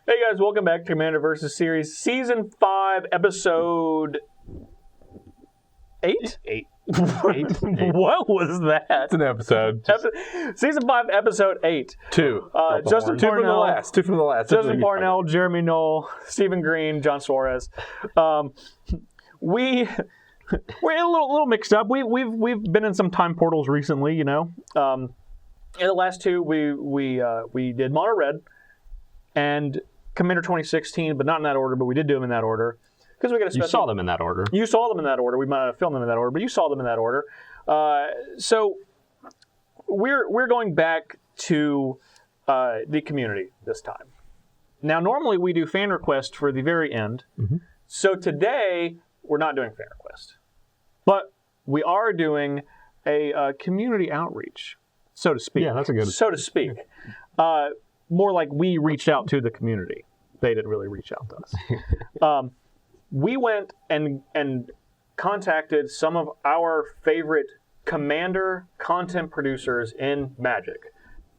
Hey guys, welcome back to Commander vs. Series, Season 5, Episode 8? 8. What was that? It's an episode. Season 5, Episode 8. 2. Justin Two from the Parnell, last. Two from the last. Justin Parnell, Jeremy Knoll, Stephen Green, John Suarez. We're a little mixed up. We've been in some time portals recently, you know. In the last two, we did Mono Red and Commander 2016, but not in that order. But we did do them in that order because we got a special. You saw them in that order. You saw them in that order. We might have filmed them in that order, but you saw them in that order. So we're going back to the community this time. Now, normally we do fan request for the very end. Mm-hmm. So today we're not doing fan request, but we are doing a community outreach, so to speak. Yeah, that's a good. So to speak. More like we reached out to the community. They didn't really reach out to us. We went and contacted some of our favorite Commander content producers in Magic.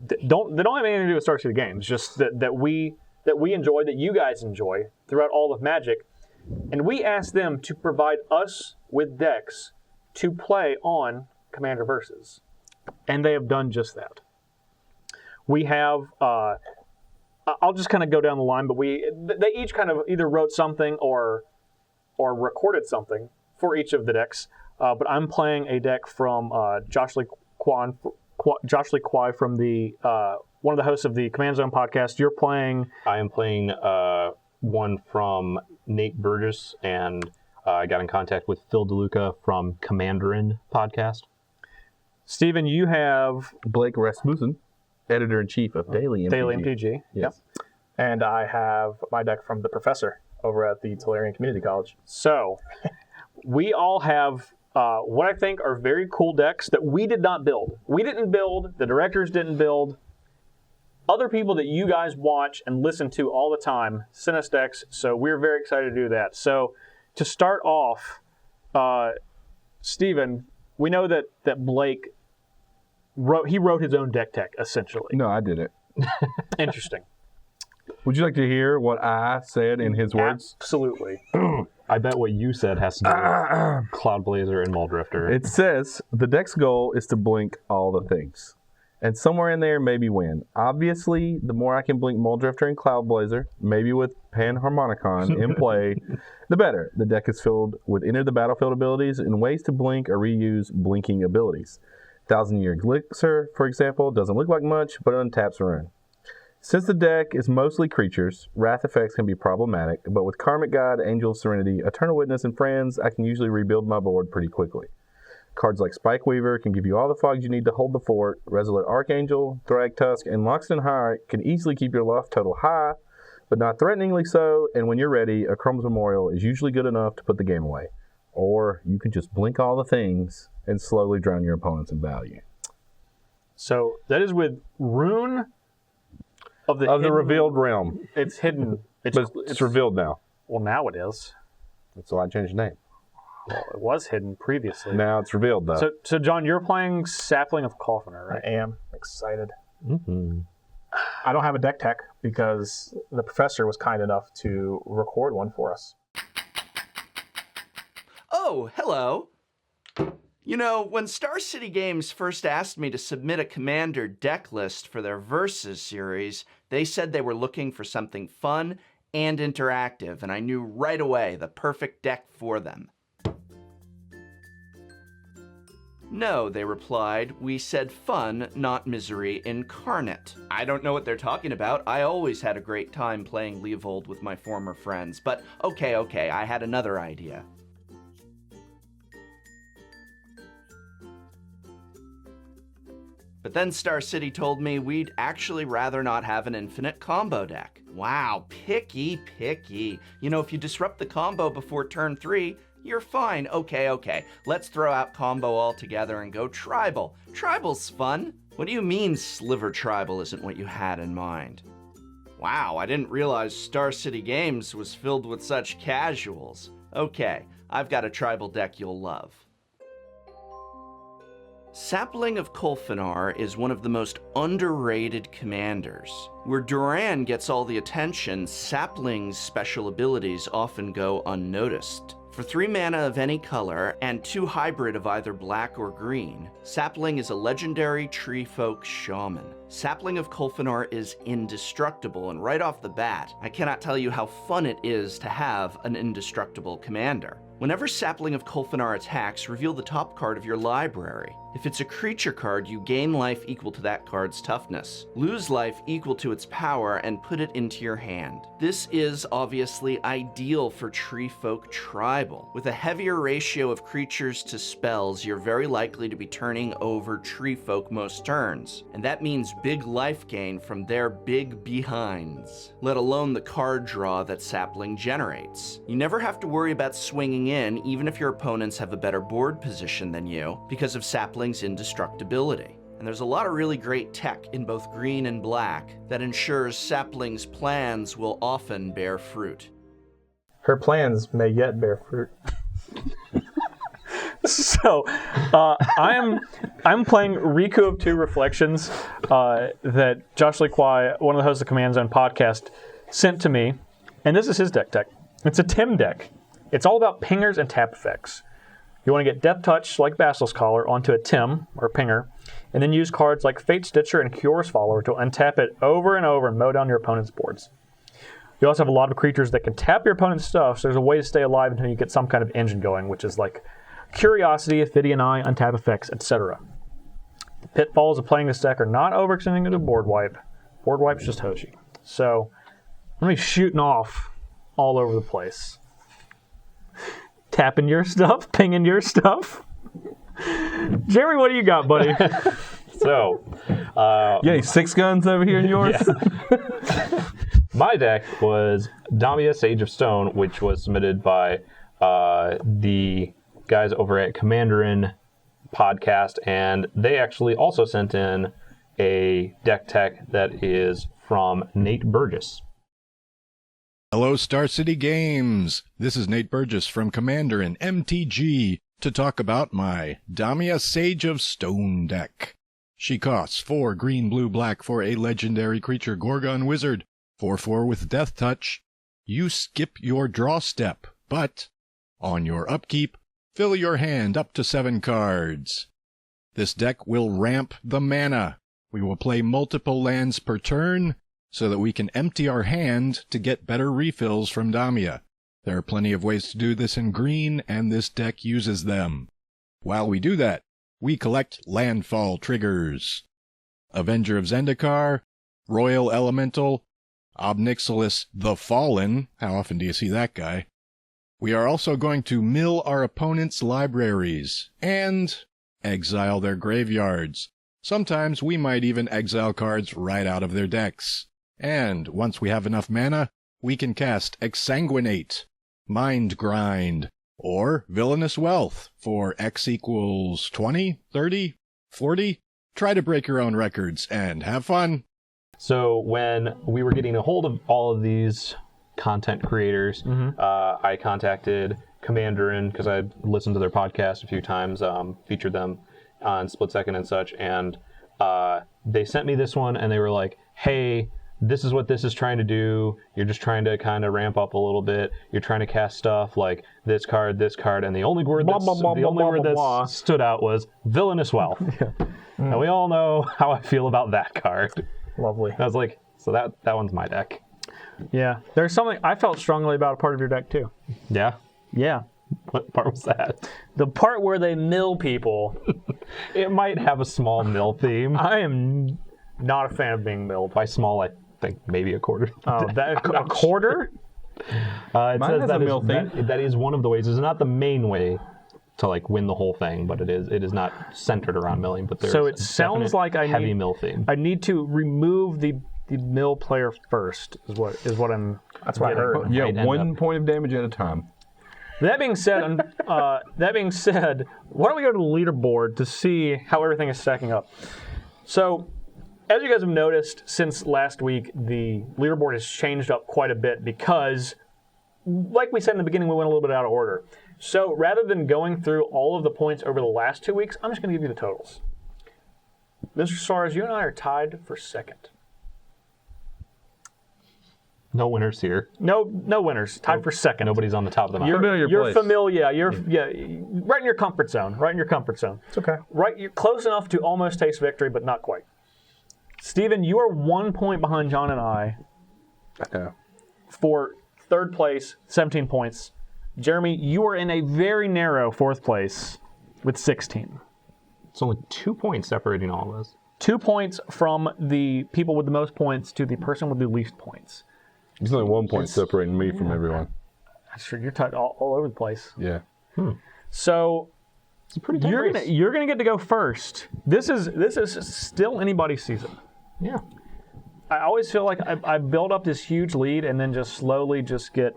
They don't have anything to do with Star City Games. Just that we enjoy, that you guys enjoy throughout all of Magic, and we asked them to provide us with decks to play on Commander Versus, and they have done just that. We have, I'll just kind of go down the line, but they each kind of either wrote something or recorded something for each of the decks. But I'm playing a deck from Josh Lee Kwai from the one of the hosts of the Command Zone podcast. You're playing. I am playing one from Nate Burgess, and I got in contact with Phil DeLuca from Commanderin podcast. Steven, you have Blake Rasmussen, editor-in-chief of Daily MTG. Daily MTG. Yes. Yep. And I have my deck from the professor over at the Tolarian Community College. So we all have what I think are very cool decks that we did not build. We didn't build, the directors didn't build. Other people that you guys watch and listen to all the time sent us decks, so we're very excited to do that. So to start off, Steven, we know that Blake wrote his own deck tech, essentially. No, I didn't. Interesting. Would you like to hear what I said in his words? Absolutely. I bet what you said has to do with Cloud Blazer and Muldrifter. It says, the deck's goal is to blink all the things. And somewhere in there, maybe win. Obviously, the more I can blink Muldrifter and Cloud Blazer, maybe with Panharmonicon in play, the better. The deck is filled with enter the battlefield abilities and ways to blink or reuse blinking abilities. 1,000-Year Elixir, for example, doesn't look like much, but untaps Roon. Since the deck is mostly creatures, wrath effects can be problematic, but with Karmic God, Angel of Serenity, Eternal Witness, and Friends, I can usually rebuild my board pretty quickly. Cards like Spike Weaver can give you all the fogs you need to hold the fort. Resolute Archangel, Thrag Tusk, and Loxodon High can easily keep your loft total high, but not threateningly so, and when you're ready, a Chrome's Memorial is usually good enough to put the game away. Or you can just blink all the things and slowly drown your opponents in value. So that is with Roon of the revealed realm. It's hidden. It's revealed now. Well, now it is. So I changed the name. Well, it was hidden previously. Now it's revealed, though. So John, you're playing Sapling of Coffiner, right? I am excited. Mm-hmm. I don't have a deck tech because the professor was kind enough to record one for us. Oh, hello. You know, when Star City Games first asked me to submit a Commander deck list for their Versus series, they said they were looking for something fun and interactive, and I knew right away the perfect deck for them. No, they replied, we said fun, not misery incarnate. I don't know what they're talking about. I always had a great time playing Leaderboard with my former friends, but okay, I had another idea. But then Star City told me we'd actually rather not have an infinite combo deck. Wow, picky. You know, if you disrupt the combo before turn 3, you're fine. Okay. Let's throw out combo altogether and go tribal. Tribal's fun. What do you mean Sliver Tribal isn't what you had in mind? Wow, I didn't realize Star City Games was filled with such casuals. Okay, I've got a tribal deck you'll love. Sapling of Kolfinar is one of the most underrated commanders. Where Duran gets all the attention, Sapling's special abilities often go unnoticed. For 3 mana of any color, and 2 hybrid of either black or green, Sapling is a legendary tree folk shaman. Sapling of Kolfinar is indestructible, and right off the bat, I cannot tell you how fun it is to have an indestructible commander. Whenever Sapling of Kolfinar attacks, reveal the top card of your library. If it's a creature card, you gain life equal to that card's toughness, lose life equal to its power, and put it into your hand. This is obviously ideal for Tree Folk Tribal. With a heavier ratio of creatures to spells, you're very likely to be turning over Tree Folk most turns, and that means big life gain from their big behinds, let alone the card draw that Sapling generates. You never have to worry about swinging in, even if your opponents have a better board position than you, because of Sapling's indestructibility. And there's a lot of really great tech in both green and black that ensures Sapling's plans will often bear fruit. Her plans may yet bear fruit. So, I'm playing Riku of Two Reflections that Josh Lee Kwai, one of the hosts of Command Zone podcast, sent to me, and this is his deck tech. It's a Tim deck. It's all about pingers and tap effects. You want to get Death Touch, like Basilisk Collar, onto a Tim, or pinger, and then use cards like Fate Stitcher and Curious Follower to untap it over and over and mow down your opponent's boards. You also have a lot of creatures that can tap your opponent's stuff, so there's a way to stay alive until you get some kind of engine going, which is like Curiosity, Ophidian Eye, untap effects, etc. The pitfalls of playing this deck are not overextending into board wipe. Board wipe's just Hoshi. So, I'm going to be shooting off all over the place. Tapping your stuff, pinging your stuff. Jeremy, what do you got, buddy? So, You any 6 guns over here in yours? my deck was Damia, Sage of Stone, which was submitted by the guys over at Commanderin podcast, and they actually also sent in a deck tech that is from Nate Burgess. Hello, Star City Games! This is Nate Burgess from Commanderin MTG to talk about my Damia Sage of Stone deck. She costs 4 green, blue, black for a legendary creature Gorgon Wizard, 4/4 with Death Touch. You skip your draw step, but on your upkeep, fill your hand up to 7 cards. This deck will ramp the mana. We will play multiple lands per turn, so that we can empty our hand to get better refills from Damia. There are plenty of ways to do this in green, and this deck uses them. While we do that, we collect landfall triggers. Avenger of Zendikar, Royal Elemental, Obnixilis the Fallen, how often do you see that guy? We are also going to mill our opponent's libraries, and exile their graveyards. Sometimes we might even exile cards right out of their decks. And once we have enough mana, we can cast Exsanguinate, Mind Grind, or Villainous Wealth for X equals 20, 30, 40. Try to break your own records and have fun. So when we were getting a hold of all of these content creators, I contacted Commanderin because I listened to their podcast a few times, featured them on Split Second and such, and they sent me this one, and they were like, hey, this is what this is trying to do. You're just trying to kind of ramp up a little bit. You're trying to cast stuff like this card, and the only word that stood out was Villainous Wealth. And we all know how I feel about that card. Lovely. I was like, so that one's my deck. Yeah. There's something I felt strongly about a part of your deck, too. Yeah? Yeah. What part was that? The part where they mill people. It might have a small mill theme. I am not a fan of being milled. By small, I think maybe a quarter. Oh, a quarter? It Mine says has that a mill theme. that is one of the ways. It's not the main way to like win the whole thing, but it is not centered around milling. But there's So it sounds like I heavy need mill theme. I need to remove the mill player first. Is what I'm. That's what I heard. Yeah, Might end 1 point of damage at a time. That being said, why don't we go to the leaderboard to see how everything is stacking up? So, as you guys have noticed since last week, the leaderboard has changed up quite a bit because like we said in the beginning, we went a little bit out of order. So rather than going through all of the points over the last 2 weeks, I'm just going to give you the totals. Mr. Suarez, you and I are tied for second. No winners here. No winners. Tied for second. Nobody's on the top of the mountain. Familiar You're place. familiar. You're right in your comfort zone. Right in your comfort zone. It's okay. Right, you're close enough to almost taste victory, but not quite. Steven, you are 1 point behind John and I know. for third place, 17 points. Jeremy, you are in a very narrow fourth place with 16. It's only 2 points separating all of us. 2 points from the people with the most points to the person with the least points. There's only 1 point separating me from everyone. That's true. You're tied all over the place. Yeah. So It's a pretty tight race. you're gonna get to go first. This is still anybody's season. Yeah. I always feel like I build up this huge lead and then just slowly just get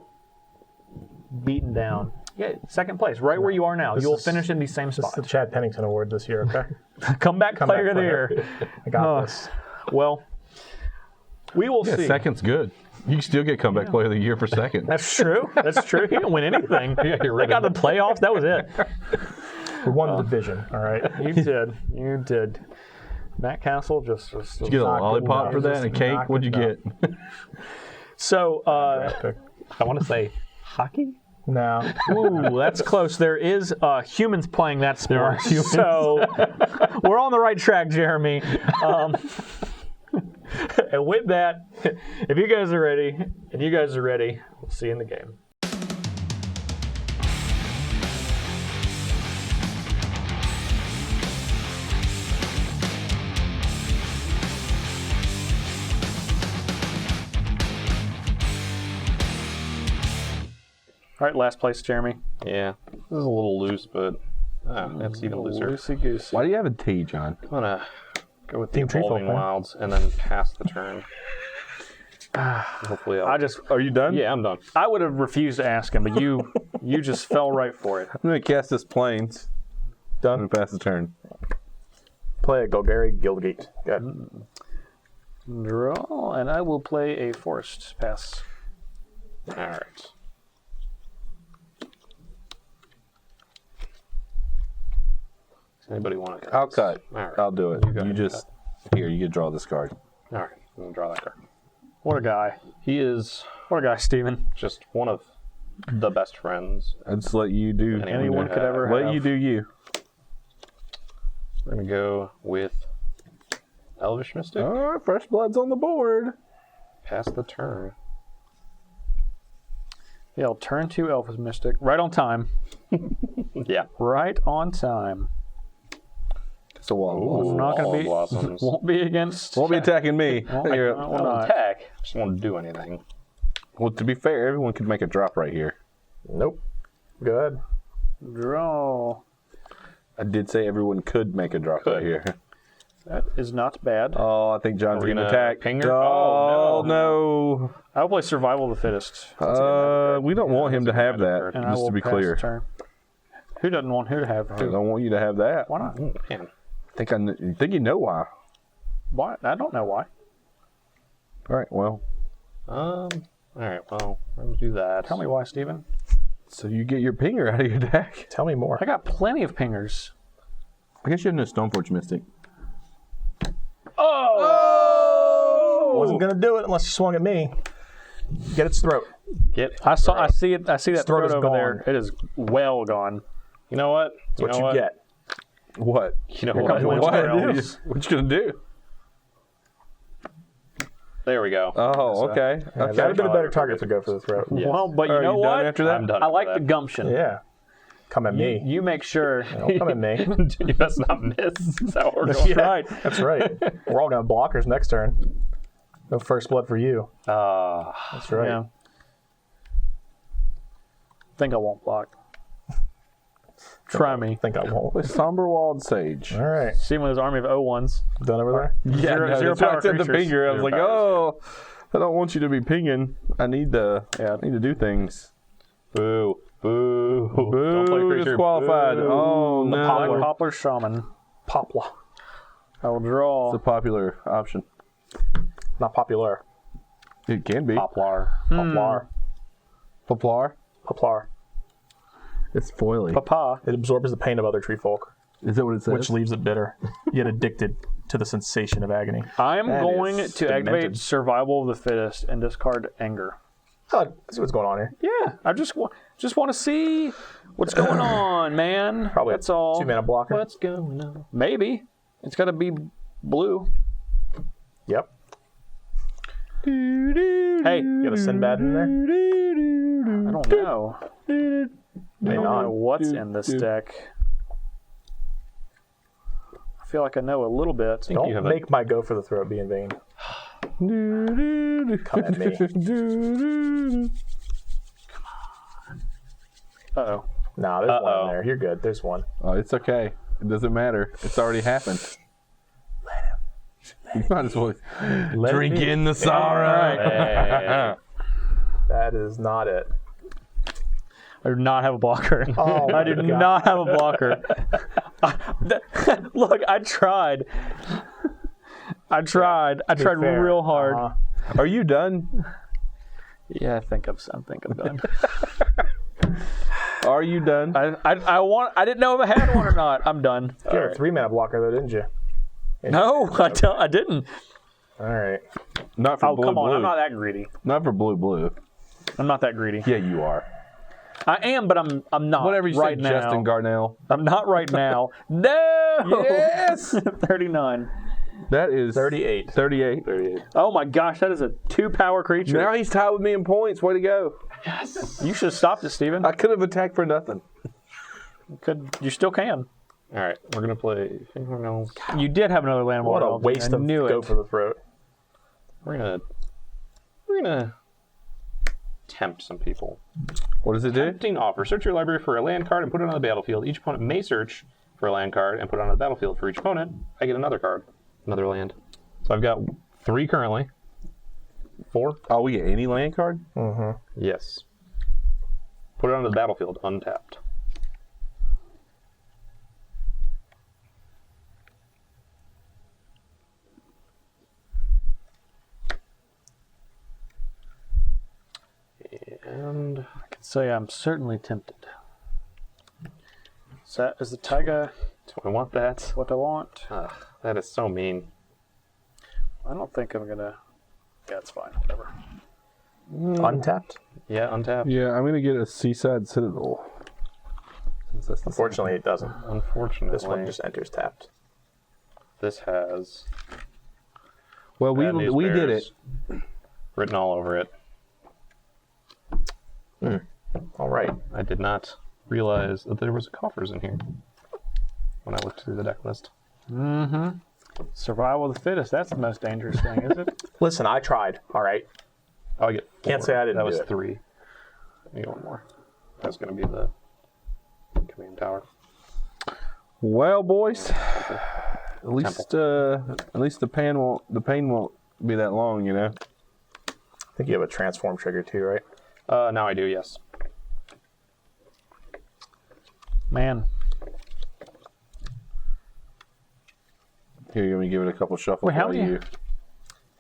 beaten down. Yeah, second place, right where you are now. You'll finish in the same This is spot. the Chad Pennington Award this year, okay? Comeback player of the player. year. I got this. Well, we will Yeah, see. second's good. You can still get comeback player of the year for second. That's true. That's true. He didn't win anything. Yeah, you're They got the playoffs. That was it. We won the division, all right? You did. You did. Matt Castle just Did you get a Not good lollipop enough. for that and a Just cake? not What'd you good get? so. Pick. I want to say hockey? No. Ooh, that's close. There is humans playing that sport. There are humans. So we're on the right track, Jeremy. And with that, if you guys are ready, we'll see you in the game. All right, last place, Jeremy. Yeah. This is a little loose, but it's even looser. Loosey goosey. Why do you have a T, John? I'm going to go with the Team Tree Folk, Evolving man. Wilds and then pass the turn. Hopefully I'll... Are you done? Yeah, I'm done. I would have refused to ask him, but you just fell right for it. I'm going to cast this planes. Done. And pass the turn. Play a Golgari Guildgate. Good. Draw, and I will play a forest pass. All right. Does anybody want to cut? I'll cut. All right. I'll do it. You go You ahead and just... Here, you can draw this card. All right. I'm going to draw that card. What a guy. He is What a guy, Steven. just one of the best friends I'll just let you do... Anyone could ever Let have. you do you. We're going to go with Elvish Mystic. All right, fresh blood's on the board. Pass the turn. Yeah, I'll turn to Elvis Mystic. Right on time. Yeah. Right on time. It's a wall. Ooh, Not going all to be. blossoms. Won't be against. Won't be attacking me. You're- Will I don't not. attack. I just won't do anything. well, to be fair, everyone could make a drop right here. Nope. Go ahead. Draw. I did say everyone could make a drop right here. That is not bad. Oh, I think John's Are we going to gonna attack. ping her? Oh, Oh, no. I will play Survival of the Fittest. We don't want him to have that, And I just will to be pass clear. the turn. Who doesn't want who to have I who? don't want you to have that. Why not? Oh, man. I think you know why. Why? I don't know why. All right, well, All right, well, I'm going to do that. Tell me why, Steven. so you get your pinger out of your deck. Tell me more. I got plenty of pingers. I guess you have no Stoneforge Mystic. Wasn't gonna do it unless you swung at me. Get its throat. I see it. I see that throat throat is over gone. there. It is well gone. You know what? That's what you get. What? You know Here what? comes What? Winter Elves. What you gonna do? There we go. Oh, okay. That would Okay. have been a better target to go for the throat. Yes. Well, but you Are know you done what? after that? I'm done. I after like that. the gumption. Yeah. Come at me. You make sure. Don't come at me. You best not miss. Is that what we're going? That's right. That's right. We're all gonna have blockers next turn. No first blood for you. That's right. Yeah. Think I won't block. Try me. Think I won't. With Somberwald Sage. All right. See one of those army of O1s. Done over there? Yeah, Zero- no, zero that's why power I said the creatures. pinger. I was Zero like, power. oh, I don't want you to be pinging. I need to do things. Boo. Boo. Don't play Boo, creature. disqualified. Boo. Oh, no. Poplar Shaman. Poplar. I will draw. It's a popular option. Not popular. It can be. Poplar. Poplar. Poplar? Poplar. It's foily. Papa. It absorbs the pain of other tree folk, Is that what it says? which leaves it bitter, yet addicted to the sensation of agony. I am That going is to activate demented. survival of the fittest and discard anger. Oh, I see what's going on here. Yeah, I just want to see what's going on, man. Probably That's all. 2-mana blocker. What's going on? Maybe it's got to be blue. Yep. Hey, You got a Sinbad in there? I don't know. May I don't not. know what's in this deck. I feel like I know a little bit. you Don't have make my go for the throat be in vain. Come at me. Uh-oh. Nah, there's one in there. You're good. There's one. Oh, it's okay. It doesn't matter. It's already happened. You might as well drink in the sorrow. That is not it. I do not have a blocker. Oh I do my God. not have a blocker. Look, I tried. I tried Fair. real hard. Uh-huh. Are you done? Yeah, I think I'm done. Are you done? I didn't know if I had one or not. I'm done. You had a 3-mana blocker, though, didn't you? No, I didn't. All right. Not for Oh, blue come on. blue. I'm not that greedy. Not for blue. I'm not that greedy. Yeah, you are. I am, but I'm not Whatever you right say, now. Justin Garnell. I'm not right now. No! Yes! 39. That is 38. 38. Oh my gosh, that is a 2-power creature. Now he's tied with me in points. Way to go. You should have stopped it, Steven. I could have attacked for nothing. You still can. All right, we're gonna play fingernails. You did have another land What a wall. waste I of knew go it. for the throat. We're gonna tempt some people. What does it do? Tempting offer. Search your library for a land card and put it on the battlefield. Each opponent may search for a land card and put it on the battlefield. For each opponent, I get another card, another land. So I've got 3 currently. 4? Oh, we get any land card? Yes. Put it on the battlefield, untapped. And I can say I'm certainly tempted. Is the taiga do I want that? what I want? Ugh, that is so mean. I don't think I'm gonna. Yeah, it's fine. Whatever. Untapped? Yeah, untapped. Yeah, I'm going to get a Seaside Citadel. Since that's the Unfortunately, it doesn't. Unfortunately, This one just enters tapped. this has Well, Bad News we did it. Bears written all over it. All right. I did not realize that there was coffers in here when I looked through the deck list. Survival of the fittest. That's the most dangerous thing, is it? Listen, I tried. All right. Oh, I get 4. Can't say I didn't That do was it. 3. Let me get one more. That's going to be the command tower. Well, boys, at least the pain won't be that long, you know. I think you have a transform trigger too, right? Now I do, yes. Man, Here, you're going to give it a couple shuffles. Wait, how while do you- you?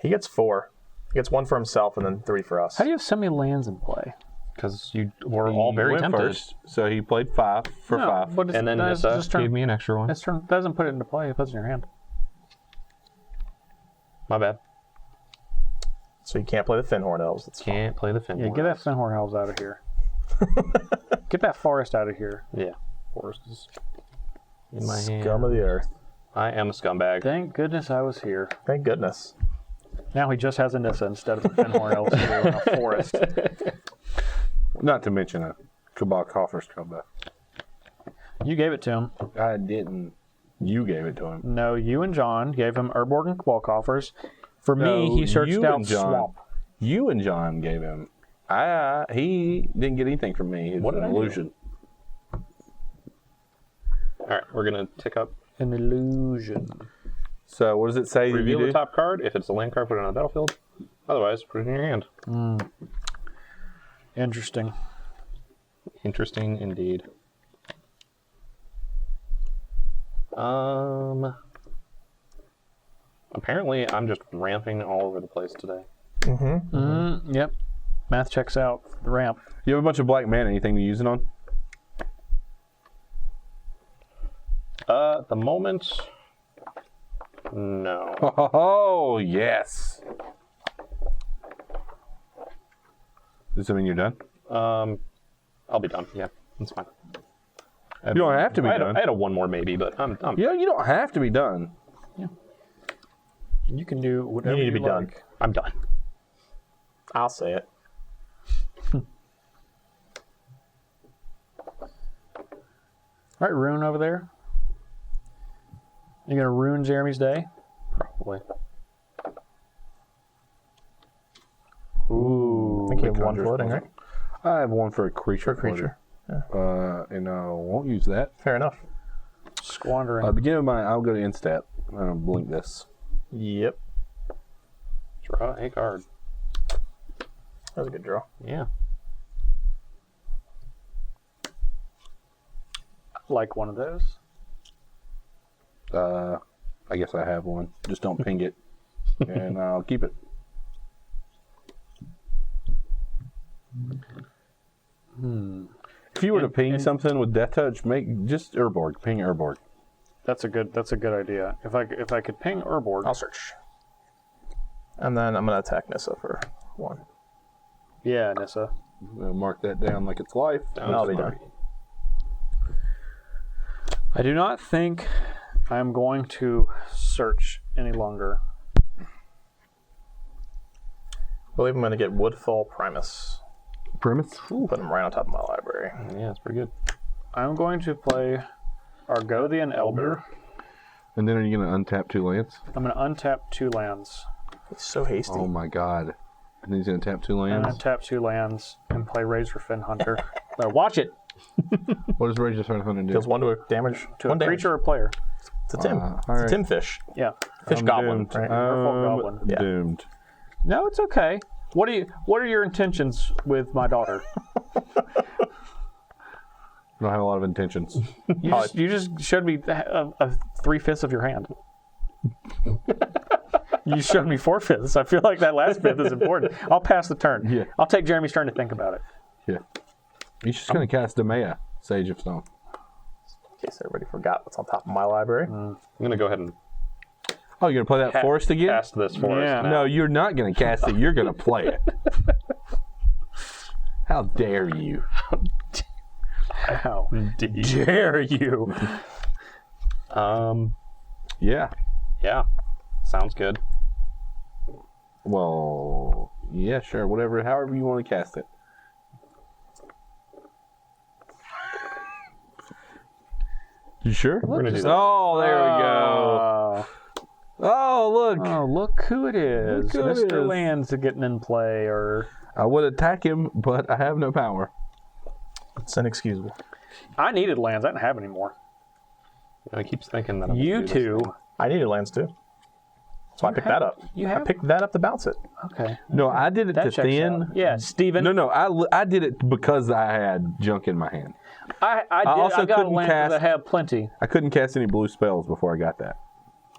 He gets 4. He gets 1 for himself and then 3 for us. how do you have so many lands in play? Because you were all He very went tempted. first, so he played 5 for 5. but it's, And then that's Nissa just turn, gave me an extra one. that's turn, doesn't put it into play. It puts it in your hand. My bad. So you can't play the Finhorn Elves. It's Can't play the Finhorn. Yeah, get that Finhorn Elves out of here. Get that forest out of here. Yeah. Forest is in my hand. scum of the earth. I am a scumbag. Thank goodness I was here. Thank goodness. Now he just has a Nissa instead of a Finhorn Elves in a forest. Not to mention a Cabal Coffers combo. You gave it to him. I didn't. You gave it to him. No, you and John gave him Urborg and Cabal coffers. For me, No, he searched you out and John. Swamp. You and John gave him. He didn't get anything from me. It's What did an I do? illusion. All right, we're going to tick up. An illusion. So what does it say? Reveal you the do? top card. If it's a land card, put it on the battlefield. Otherwise, put it in your hand. Interesting. Interesting indeed. Apparently, I'm just ramping all over the place today. Yep. Math checks out. The ramp. You have a bunch of black mana. Anything to use it on? At the moment, no. Oh, yes. Does that mean you're done? I'll be done. Yeah, that's fine. You don't have to be done. I had a one more maybe, but I'm Yeah, you don't have to be done. You can do whatever You need to be done. like. I'm done. I'll say it. All right, Roon over there. You gonna ruin Jeremy's day? Probably. I think you have one floating, right? I have one for a creature. And I won't use that. Fair enough. Squandering. Beginning of I'll go to Instat. I'll blink this. Yep. Draw a card. That was a good draw. Yeah. Like one of those. I guess I have one. Just don't ping it. And I'll keep it. If you were to ping something with Death Touch, make just Urborg. Ping Urborg. That's a good idea. If I could ping Urborg. I'll search. And then I'm going to attack Nissa for 1. Yeah, Nissa. I'm gonna mark that down like it's life. And I'll be done. I do not think I'm going to search any longer. I believe I'm going to get Woodfall Primus. Premise? Put him right on top of my library. Yeah, it's pretty good. I'm going to play Argothian Elder. And then are you gonna untap 2 lands? I'm going to untap 2 lands. It's so hasty. Oh my god. And he's gonna tap 2 I'm lands? going to tap 2 lands and play Razor Fin Hunter. Now watch it! What does Rage Sun Hunter do? Deals 1 to a damage. To one a creature or player. It's a Tim. all It's right. a Tim fish. Yeah. Fish goblin. Doomed. Right? Merfolk Goblin. Yeah. Doomed. No, it's okay. What are your intentions with my daughter? I don't have a lot of intentions. You just showed me 3/5 of your hand. You showed me 4/5. I feel like that last fifth is important. I'll pass the turn. Yeah. I'll take Jeremy's turn to think about it. Yeah. He's just gonna cast Damia, Sage of Stone. In case everybody forgot what's on top of my library. I'm gonna go ahead and Oh, you're gonna play that forest again? cast this forest. Yeah. now. No, you're not gonna cast it. You're gonna play it. How dare you? How dare you? Yeah. Yeah. Sounds good. Well, yeah, sure. Whatever. However you want to cast it. You sure? We're gonna do that. Oh, there we go. Oh, look. Oh, look who it is. Look who it Mr. is. Land's getting in play, or I would attack him, but I have no power. It's inexcusable. I needed lands. I didn't have any more. I keep thinking that I'm You gonna do this two. thing. I needed lands too. So I picked that up. You I have? picked that up to bounce it. Okay. No, I did it That to checks thin. out. Yeah, Steven. No, I did it because I had junk in my hand. I also got a couldn't land because I cast- have plenty. I couldn't cast any blue spells before I got that.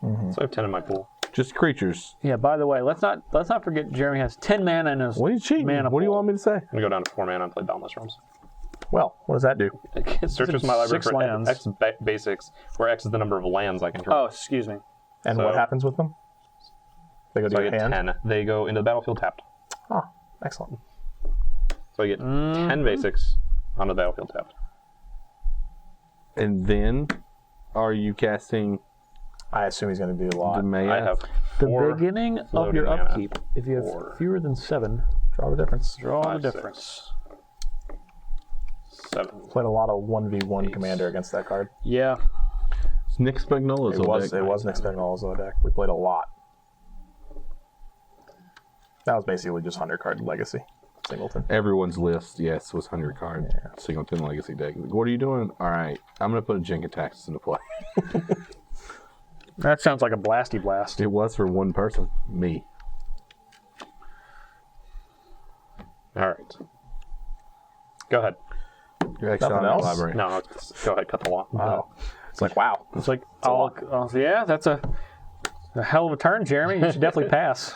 So I have 10 in my pool. Just creatures. Yeah. By the way, let's not forget Jeremy has 10 mana in his What are you cheating? mana What do you pool. want me to say? I'm gonna go down to 4 mana and play Boundless Realms. Well, what does that do? Searches my library 6 for lands. X basics, where X is the number of lands I control. Oh, excuse me. And So- what happens with them? They go so to I your get hand. 10. They go into the battlefield tapped. Oh, excellent. So I get 10 basics onto the battlefield tapped. And then, are you casting I assume he's going to do a lot. Damia? I have The 4 beginning of floating your mana. upkeep, if you have 4. fewer than 7, Draw the difference. draw 5, the 6. difference. 7. Played a lot of 1v1 commander against that card. Yeah. It's Nick Spagnola's It old was deck. Nick Spagnola's deck. We played a lot. That was basically just 100 card legacy. Singleton. Everyone's list, yes, was 100 card. Yeah. Singleton Legacy deck. What are you doing? All right, I'm going to put a Jink Attacks into play. That sounds like a blasty blast. It was for one person, me. All right. Go ahead. You're actually Nothing on else? the library. No, go ahead. Cut the law. Wow. It's like, wow. It's like, a yeah, that's a hell of a turn, Jeremy. You should definitely pass.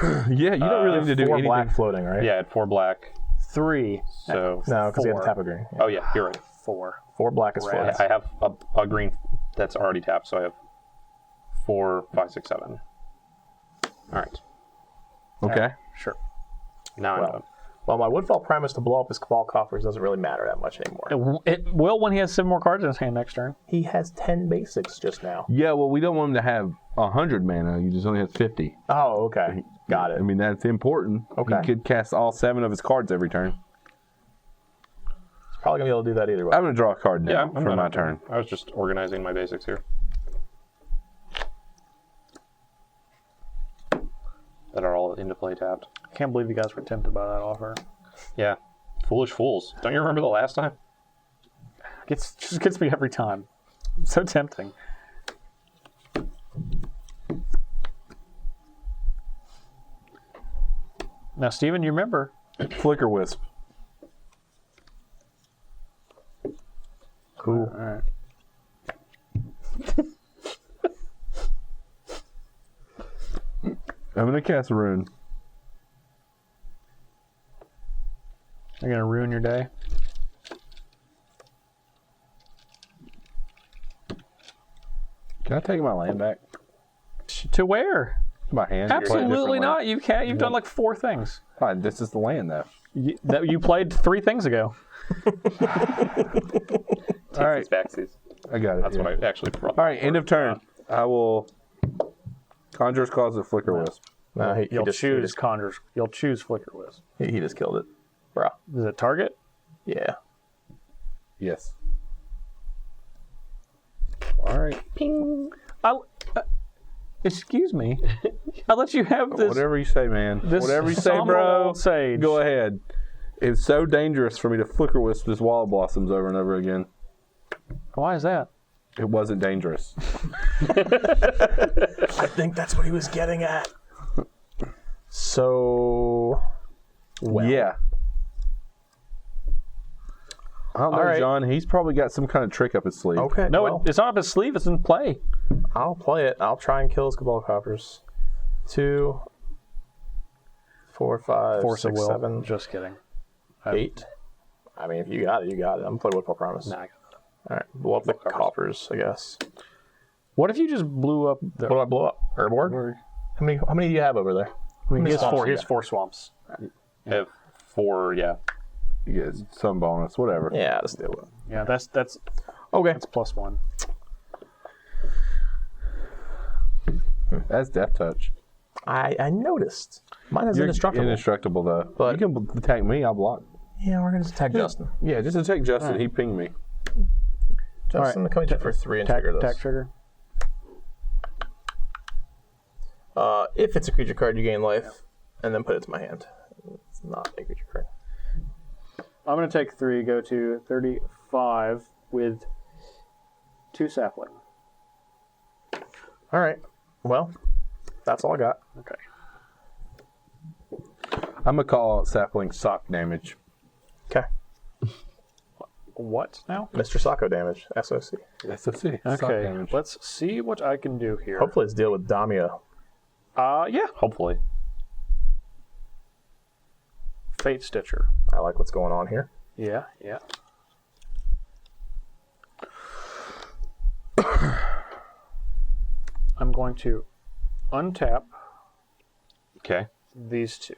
Yeah, you don't really need to do 4 anything. black floating, right? Yeah, I had 4 black. 3. So No, because you had to 4. tap a green. Yeah. oh yeah, you're right. 4. 4 black is Rad. floating. I have a green that's already tapped, so I have 4, 5, 6, 7. All right, Okay. Sure. now I'm done. Well, my Woodfall premise to blow up his Cabal coffers doesn't really matter that much anymore. It will when he has 7 more cards in his hand next turn. He has 10 basics just now. Yeah, well, we don't want him to have 100 mana. You just only have 50. Oh, okay. Got it. I mean, that's important. Okay. He could cast all 7 of his cards every turn. He's probably going to be able to do that either way. I'm going to draw a card now Yeah, I'm for done my after. turn. I was just organizing my basics here. That are all into play tapped. I can't believe you guys were tempted by that offer. Yeah, foolish fools. Don't you remember the last time? Just gets me every time. So tempting. Now, Steven, you remember. Flicker Wisp. Cool. All right. I'm going to cast Roon. You're going to ruin your day. Can I take my land back? To where? My hand? Play a different Absolutely land. not. You can't. You've done like 4 things. Fine, this is the land, though. You played 3 things ago. All right, These backsies. I got it. That's yeah. what I actually brought. All right, end of turn. I will Conjurer's Claws of Flicker Wisp. No, he You'll just, choose Conjures. You'll choose Flicker Wisp. he just killed it. Bro. Is it target? Yeah. Yes. All right. Excuse me. I let you have this. Whatever you say, man. This Whatever you say, somber bro. old sage. Go ahead. It's so dangerous for me to Flicker Wisp this Wall of Blossoms over and over again. Why is that? It wasn't dangerous. I think that's what he was getting at. So, well. Yeah. I don't know, All right. John. He's probably got some kind of trick up his sleeve. Okay. No, well, it's not up his sleeve. It's in play. I'll play it. I'll try and kill his Cabal coffers. 2, 4, 5, Force of 6, will. 7, Just kidding. 8. I mean, if you got it, you got it. I'm playing Woodfall Promise. Nah, I got it. All right. Blow up the coffers, I guess. What if you just blew up the? What do I blow up? Herborg? How many do you have over there? I mean, he many has swamps 4. you He has got? 4 swamps. I have 4, yeah. You get some bonus, whatever. Yeah, let's do it. Yeah, that's Okay. +1. That's Death Touch. I noticed. Mine is You're indestructible. indestructible, though. But- you can attack me, I'll block. Yeah, we're going to attack Justin. Yeah, just attack Justin. Alright. He pinged me. Justin, come in for 3 and Attack, trigger this. attack trigger. If it's a creature card, you gain life, and then put it to my hand. It's not a creature card. I'm going to take 3, go to 35 with 2 sapling. All right. Well, that's all I got. Okay. I'm going to call out Sapling sock damage. Okay. What now? Mr. Sacco damage, SOC. SOC. Sock Okay, damage. let's see what I can do here. Hopefully it's deal with Damia. Yeah. Hopefully. Fate Stitcher. I like what's going on here. Yeah, yeah. I'm going to untap Okay. these 2.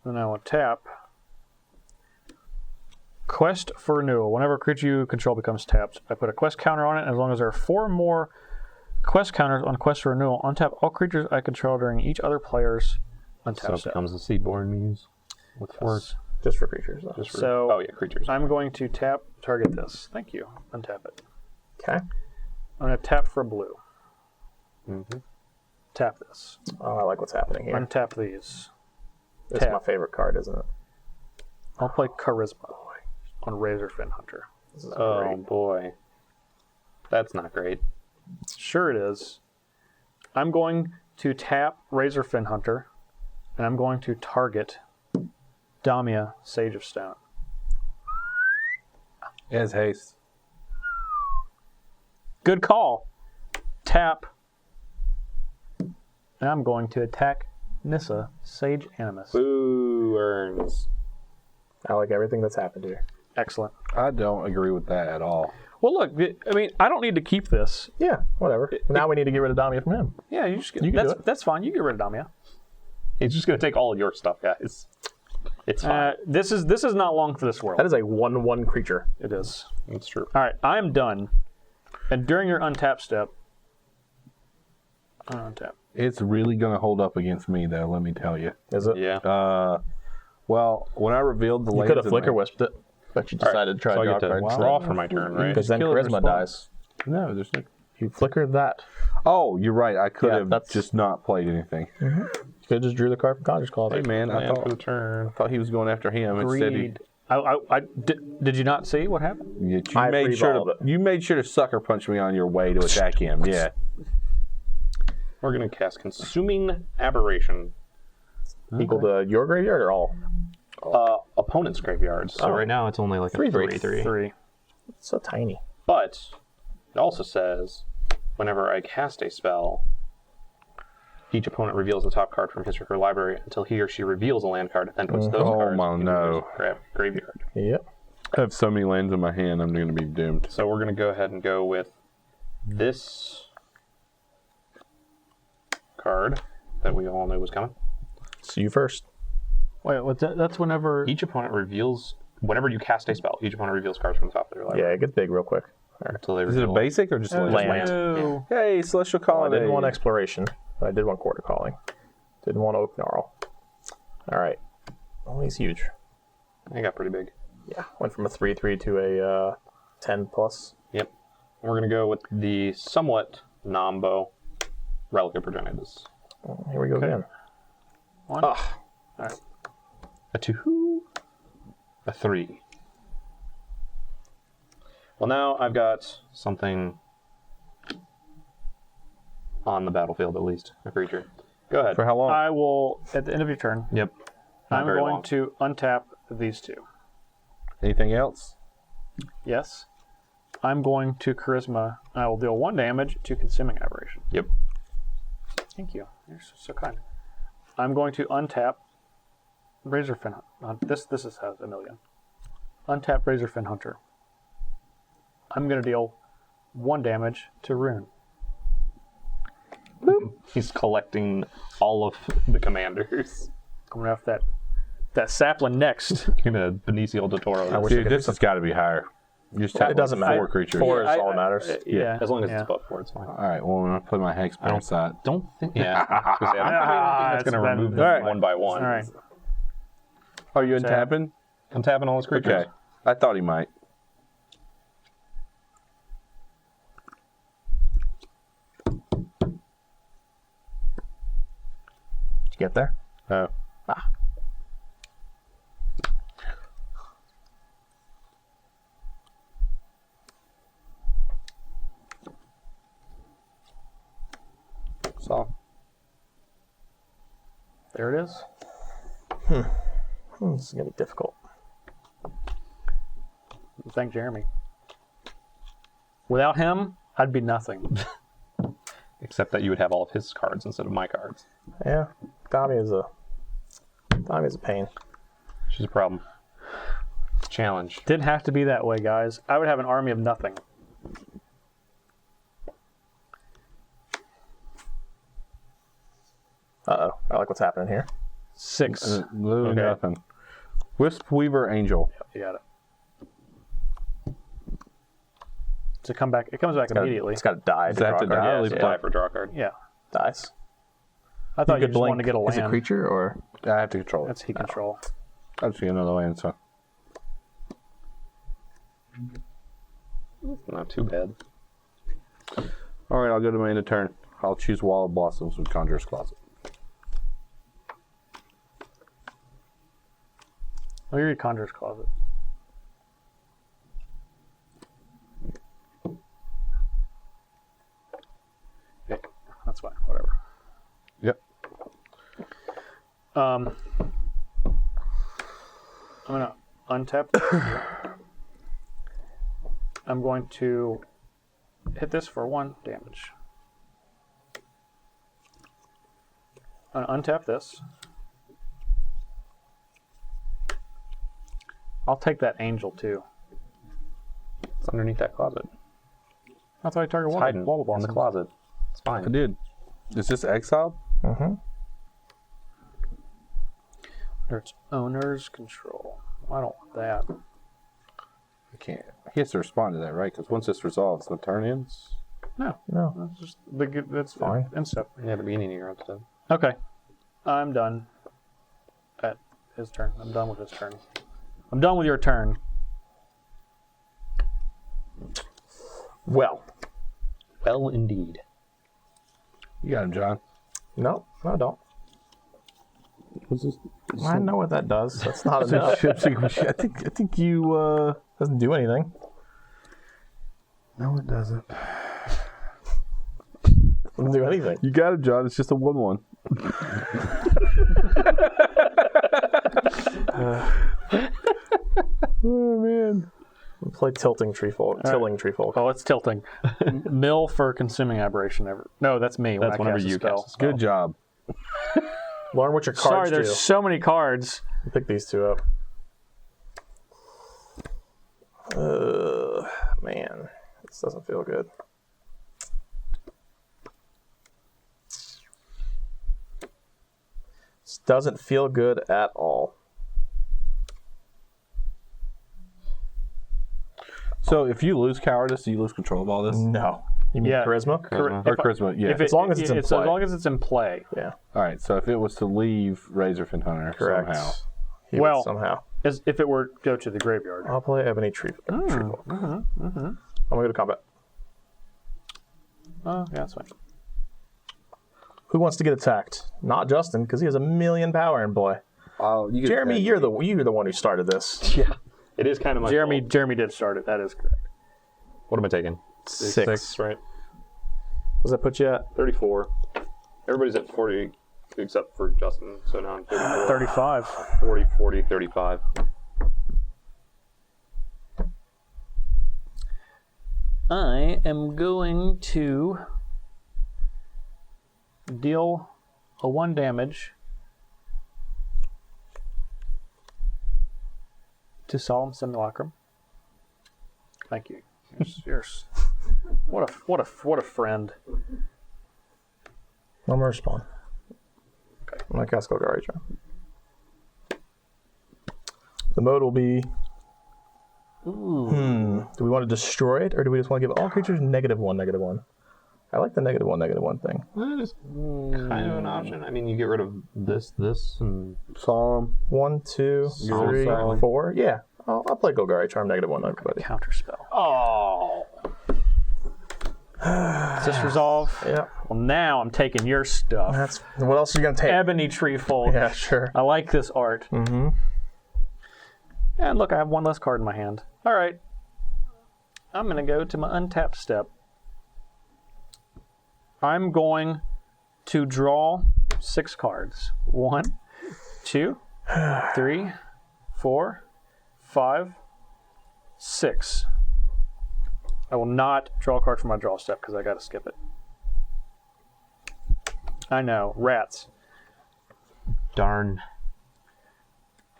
And I will tap Quest for Renewal. Whenever a creature you control becomes tapped, I put a quest counter on it, and as long as there are 4 more quest counters on Quest for Renewal, untap all creatures I control during each other player's untap So it step. becomes a Seedborn Muse with force. Just for creatures, though. Just for, So- oh, yeah, creatures. I'm going to target this. Thank you. Untap it. Okay. I'm going to tap for blue. Mm-hmm. Tap this. Oh, I like what's happening here. Untap these. This tap. is my favorite card, isn't it? I'll play Charisma on Razorfin Hunter. This is Oh, great. boy. That's not great. Sure it is. I'm going to tap Razorfin Hunter, and I'm going to target Damia, Sage of Stone. As haste. Good call. Tap And I'm going to attack Nissa, Sage Animus. Boo earns. I like everything that's happened here. Excellent. I don't agree with that at all. Well, look, I mean, I don't need to keep this. Yeah, whatever. Now we need to get rid of Damia from him. Yeah, you just You can do it. that's fine. You get rid of Damia. He's just going to take all of your stuff, guys. It's fine. This is not long for this world. That is a 1/1 creature. It is. It's true. All right, I am done. And during your untap step, untap. It's really going to hold up against me, though, let me tell you. Is it? Yeah. Well, when I revealed the You lands could have in flicker my- whisked it, but you decided to try so I to get to draw draw for my turn, right? because then Kill it in charisma response. dies. No, there's no... You flicker that. Oh, you're right. I could Yeah, have that's- just not played anything. You could have just drew the card from Conjur's Claw. Hey, man, I Land for the thought, turn. he was going after him. Instead, Greed. Did you not see what happened? you I made sure free-balled to, you made sure to sucker punch me on your way to attack him. Yeah. We're going to cast Consuming Aberration. Equal to your graveyard or all? Opponent's graveyards. So right now it's only like a 3/3. 3/3. 3. It's so tiny. But it also says whenever I cast a spell, each opponent reveals the top card from his or her library until he or she reveals a land card, then puts those Oh, cards my into no. their graveyard. Yep. I have so many lands in my hand, I'm going to be doomed. So we're going to go ahead and go with this card that we all knew was coming. So you first. Wait, what's that? That's whenever. Each opponent reveals, whenever you cast a spell, each opponent reveals cards from the top of their library. Yeah, it gets big real quick. Until they Is it a reveal basic or just Oh, land. no. Hey, Celestial I Colony. didn't want exploration, but I did want quarter calling. Didn't want oak gnarl. All right. Oh, he's huge. They got pretty big. Yeah, went from a 3/3 to a 10 plus. Yep. And we're going to go with the somewhat Nambo Relic of Progenitus. Oh, here we go again. One. Ah, A 2. A 3. Well, now I've got something on the battlefield, at least. A creature. Go ahead. For how long? I will, at the end of your turn, Yep. Not I'm very going long. to untap these two. Anything else? Yes. I'm going to Charisma. I will deal 1 damage to Consuming Aberration. Yep. Thank you. You're so kind. I'm going to untap Razorfin. This has a million. Untap Razorfin Hunter. I'm going to deal 1 damage to Roon. He's collecting all of the commanders. Coming off that sapling next. Give it a Benicio del Toro. I wish Dude, this has got to be higher. You just tap it doesn't like matter. 4 creatures. 4 is all that matters. Yeah. As long as yeah. it's above 4, it's fine. All right, well, when I play my Hex Parasite. Don't think. Yeah. I was gonna say, I don't think that's It's going to been- remove all them right. one by one. All right. Are you untapping? I'm tapping all his creatures. Okay. I thought he might. Did you get there? Oh. So, There it is. This is going to be difficult. Thank Jeremy. Without him, I'd be nothing. except that you would have all of his cards instead of my cards. Yeah. Damia's a pain. She's a problem. Challenge. Didn't have to be that way, guys. I would have an army of nothing. Uh-oh. I like what's happening here. 6. Literally Okay. nothing. Wisp Weaver Angel. You got it. To come back, it comes back immediately. It's got to die. Does it have to die? Yeah, Leave so it die blank. for draw card. Yeah. Dies. I thought you could just wanted to get a land. Is it creature or? I have to control it. That's heat control. I'll just get another land, so. Not too bad. All right, I'll go to my end of turn. I'll choose Wall of Blossoms with Conjurer's Closet. Oh, you read Conjurer's Closet. Okay, that's fine. Whatever. Yep. I'm gonna untap. I'm going to hit this for 1 damage. I'm gonna untap this. I'll take that angel too. It's underneath that closet. That's how I target It's wall hiding boss. in the closet. It's fine. Dude, is this exiled? Mm-hmm. Under its owner's control. I don't want that. I can't. He has to respond to that, right? Because once this resolves, the turn ends. No, that's just that's Fine. and stuff. Yeah, the beginning of your episode. Okay, I'm done. At his turn. I'm done with his turn. I'm done with your turn. Well, Well, indeed. You got him, John. no, I don't. What's this? I know what that does. That's not enough. I think you. Doesn't do anything. No, it doesn't. Doesn't do anything. You got him, John. It's just a 1/1. Oh man. Play tilting treefold. Tilling treefold. Oh, it's tilting. Mill for consuming aberration. No, that's me. That's when I whenever cast a you spell. cast a spell. Good job. Learn what your Sorry, cards there's do. so many cards. Pick these two up. Man, this doesn't feel good. This doesn't feel good at all. So if you lose cowardice, do you lose control of all this? No. You mean Yeah. charisma? Or charisma, yeah. If As long as it's in play. As long as it's in play. Yeah. All right, so if it was to leave Razorfin Hunter Correct. somehow. He would Well- somehow. As if it were go to the graveyard. I'll play Ebony Treefolk. I'm gonna go to combat. Oh, yeah, that's fine. Who wants to get attacked? Not Justin, because he has 1,000,000 power in play. You get Jeremy, that. you're the one who started this. Yeah. It is kind of my Jeremy fault. did start it. That is correct. What am I taking? 6. Right? Does that put you at? 34. Everybody's at 40 except for Justin, so now I'm 34. 35. 40, 40, 35. I am going to deal a 1 damage to Solemn Simulacrum. Thank you. What a friend. I'm gonna respond. Okay. I'm gonna cast Golgari Charm. The mode will be. Do we want to destroy it, or do we just want to give all creatures -1/-1? I like the -1/-1 thing. That is kind of an option. I mean, you get rid of this, and Solemn. 1, 2, You're 3, solid. 4. Yeah, I'll play Golgari Charm -1 on everybody. Counterspell. Oh. Does this resolve? Yeah. Well, now I'm taking your stuff. That's what else are you gonna take? Ebony Treefold. Yeah, sure. I like this art. Mm-hmm. And look, I have 1 less card in my hand. All right. I'm going to go to my untapped step. I'm going to draw 6 cards. 1, 2, 3, 4, 5, 6. I will not draw a card from my draw step because I got to skip it. I know, rats. darn.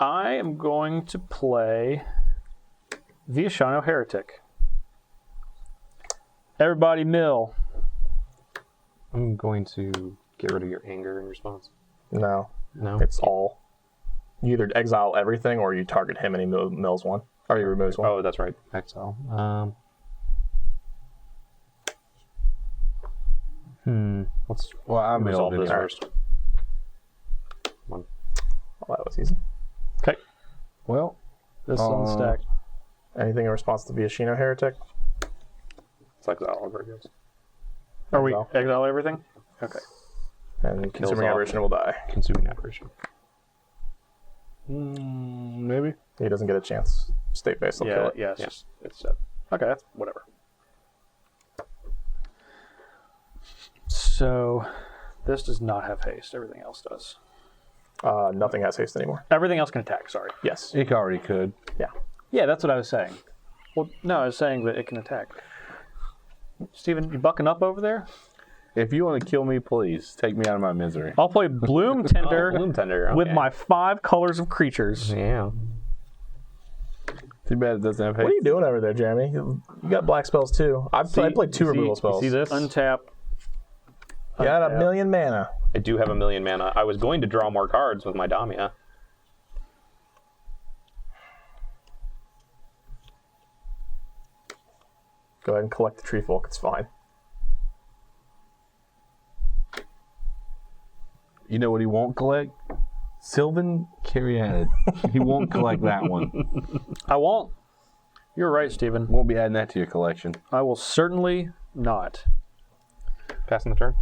I am going to play Viashano Heretic. Everybody mill. I'm going to get rid of your anger in response. No, No? it's all. You either exile everything or you target him and he mills 1. Or he removes 1. Oh, that's right. Exile. Let's Well, I resolve milled this it. first. One. Oh, that was easy. Okay. Well, this is on the stack. Anything in response to Viashino Heretic? It's exile over, I guess. Are we Exile. exile everything? Okay. And Consuming off. Aberration will die. Consuming apparition. Maybe. He doesn't get a chance. State base will kill it. Yeah, it's Yeah. just it's set. Okay, that's whatever. So this does not have haste. Everything else does. Nothing has haste anymore. Everything else can attack, sorry. Yes. It already could. Yeah. Yeah, that's what I was saying. Well, no, I was saying that it can attack. Steven, you bucking up over there? If you want to kill me, please take me out of my misery. I'll play Bloom Tender, Bloom Tender. with okay. my 5 colors of creatures. Yeah. Too bad it doesn't have haste. What are you doing over there, Jeremy? You got black spells too. I played 2 removal spells. You see this? Untap. You got Untap. 1 million mana. I do have 1 million mana. I was going to draw more cards with my Damia. Go ahead and collect the tree folk. It's fine. You know what he won't collect? Sylvan Caryatid. He won't collect that one. I won't. You're right, Stephen. Won't be adding that to your collection. I will certainly not. Passing the turn.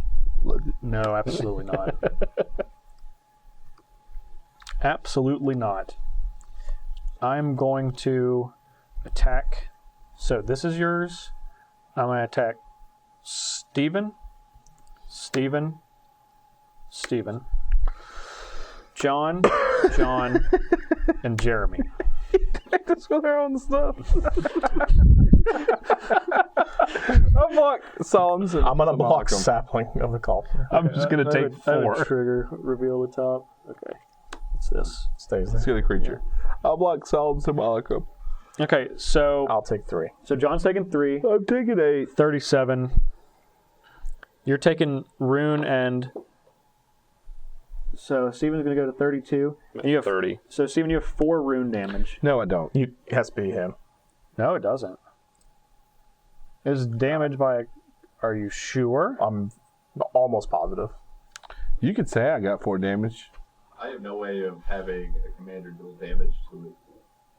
No, absolutely not. Absolutely not. I'm going to attack. So this is yours. I'm going to attack Stephen, John, and Jeremy. Just for their own stuff. I block Solemns. I'm gonna block Sapling of the call. I'm just going to take I have a 4. trigger reveal the top. Okay. What's this? Stays Let's there. get a creature. I'll block Solemn Simulacrum. Okay, so I'll take 3. John's taking 3. I'm taking 8. 37. You're taking Roon and... So Steven's going to go to 32. And you have 30. So Steven, you have 4 Roon damage. No, I don't. It has to be him. No, it doesn't. It's damaged by... Are you sure? I'm almost positive. You could say I got 4 damage. I have no way of having a commander deal damage to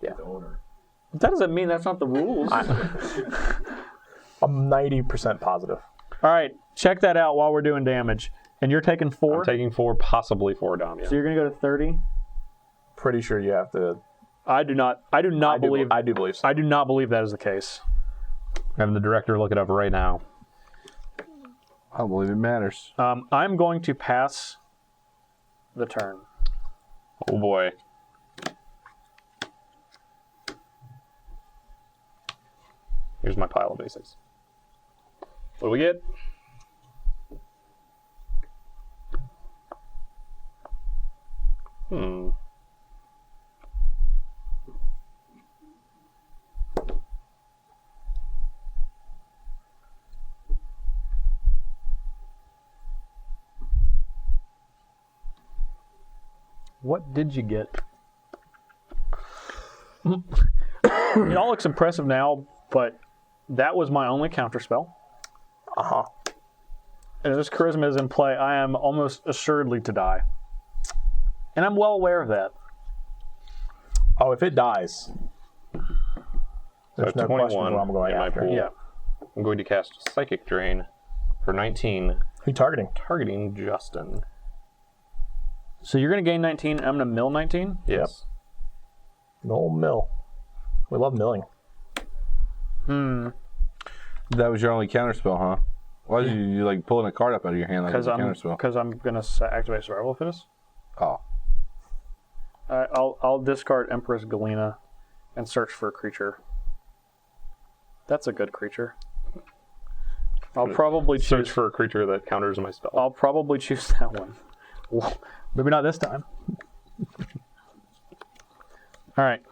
its owner. That doesn't mean that's not the rules. I'm 90% positive. All right, check that out while we're doing damage. And you're taking 4? I'm taking 4, possibly 4 Damia. So you're going to go to 30? Pretty sure you have to. I do not believe... I do believe so. I do not believe that is the case. Having the director look it up right now. I don't believe it matters. I'm going to pass the turn. Oh boy. Here's my pile of basics. What do we get? What did you get? It all looks impressive now, but that was my only counterspell. Uh-huh. And if this charisma is in play, I am almost assuredly to die. And I'm well aware of that. Oh, if it dies, there's So no question 21 what I'm going in my after. pool. Yeah. I'm going to cast Psychic Drain for 19, Who you targeting? targeting Justin. So you're going to gain 19, I'm going to mill 19? Yes. No mill. We love milling. That was your only counterspell, huh? Why did you like pulling a card up out of your hand like it was a counterspell? Because I'm going to activate Survival Fitness. Oh. I'll discard Empress Galena and search for a creature. That's a good creature. I'll probably Search choose. for a creature that counters my spell. I'll probably choose that one. Well, maybe not this time. All right.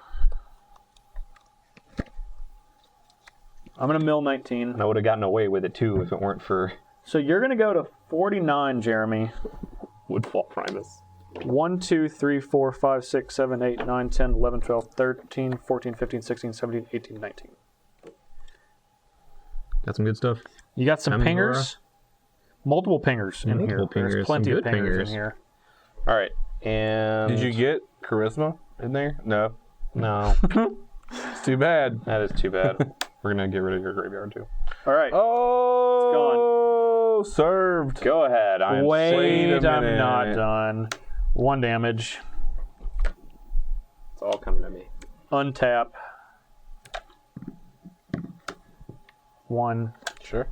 I'm going to mill 19. And I would have gotten away with it too if it weren't for So you're going to go to 49, Jeremy. Woodfall Primus. 1, 2, 3, 4, 5, 6, 7, 8, 9, 10, 11, 12, 13, 14, 15, 16, 17, 18, 19. Got some good stuff. You got some pingers? Multiple pingers in here. Multiple pingers, There's plenty some of good pingers pingers. in here. All right. And Did you get charisma in there? No. No, It's too bad. that is too bad. We're gonna get rid of your graveyard too. All right. Oh, served. Go ahead. I'm Wait Wait, a I'm minute. not done. 1 damage. It's all coming to me. Untap. 1. Sure.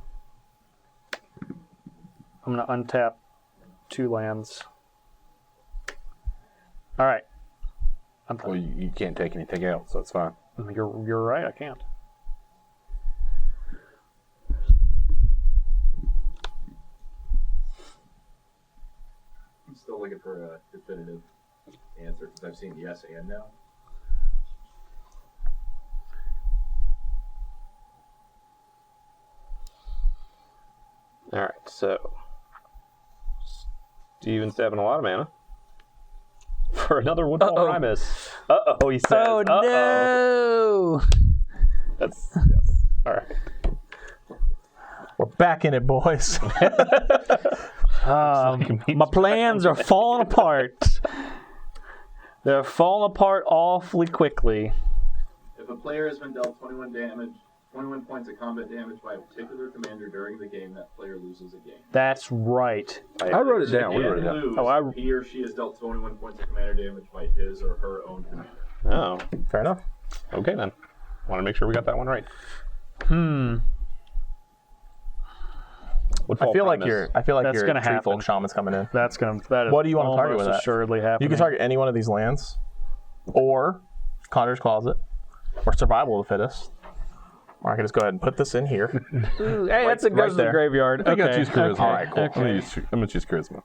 I'm going to untap 2 lands. All right. I'm done. Well, you can't take anything else, so it's fine. You're right, I can't. definitive answer because I've seen yes and no. All right, so Steven's having a lot of mana for another Woodfall Primus. Uh-oh, he says. Oh, no! That's yes. All right. We're back in it, boys. My plans are falling apart. They're falling apart awfully quickly. If a player has been dealt 21 points of combat damage by a particular commander during the game, that player loses a game. That's right. I wrote it down. We wrote it down. Lose, he or she is dealt 21 points of commander damage by his or her own commander. Oh, Fair enough. okay then. Want to make sure we got that one right. I feel like your That's gonna Treefolk happen. Shaman's coming in. That is What do you want to target with that? assuredly happening. You can target any one of these lands, or Conjurer's Closet, or Survival of the Fittest. Or I can just go ahead and put this in here. Hey, that's a goes to the there. graveyard. I think Okay. I'll choose charisma. Okay. All right, cool. I'm gonna choose charisma.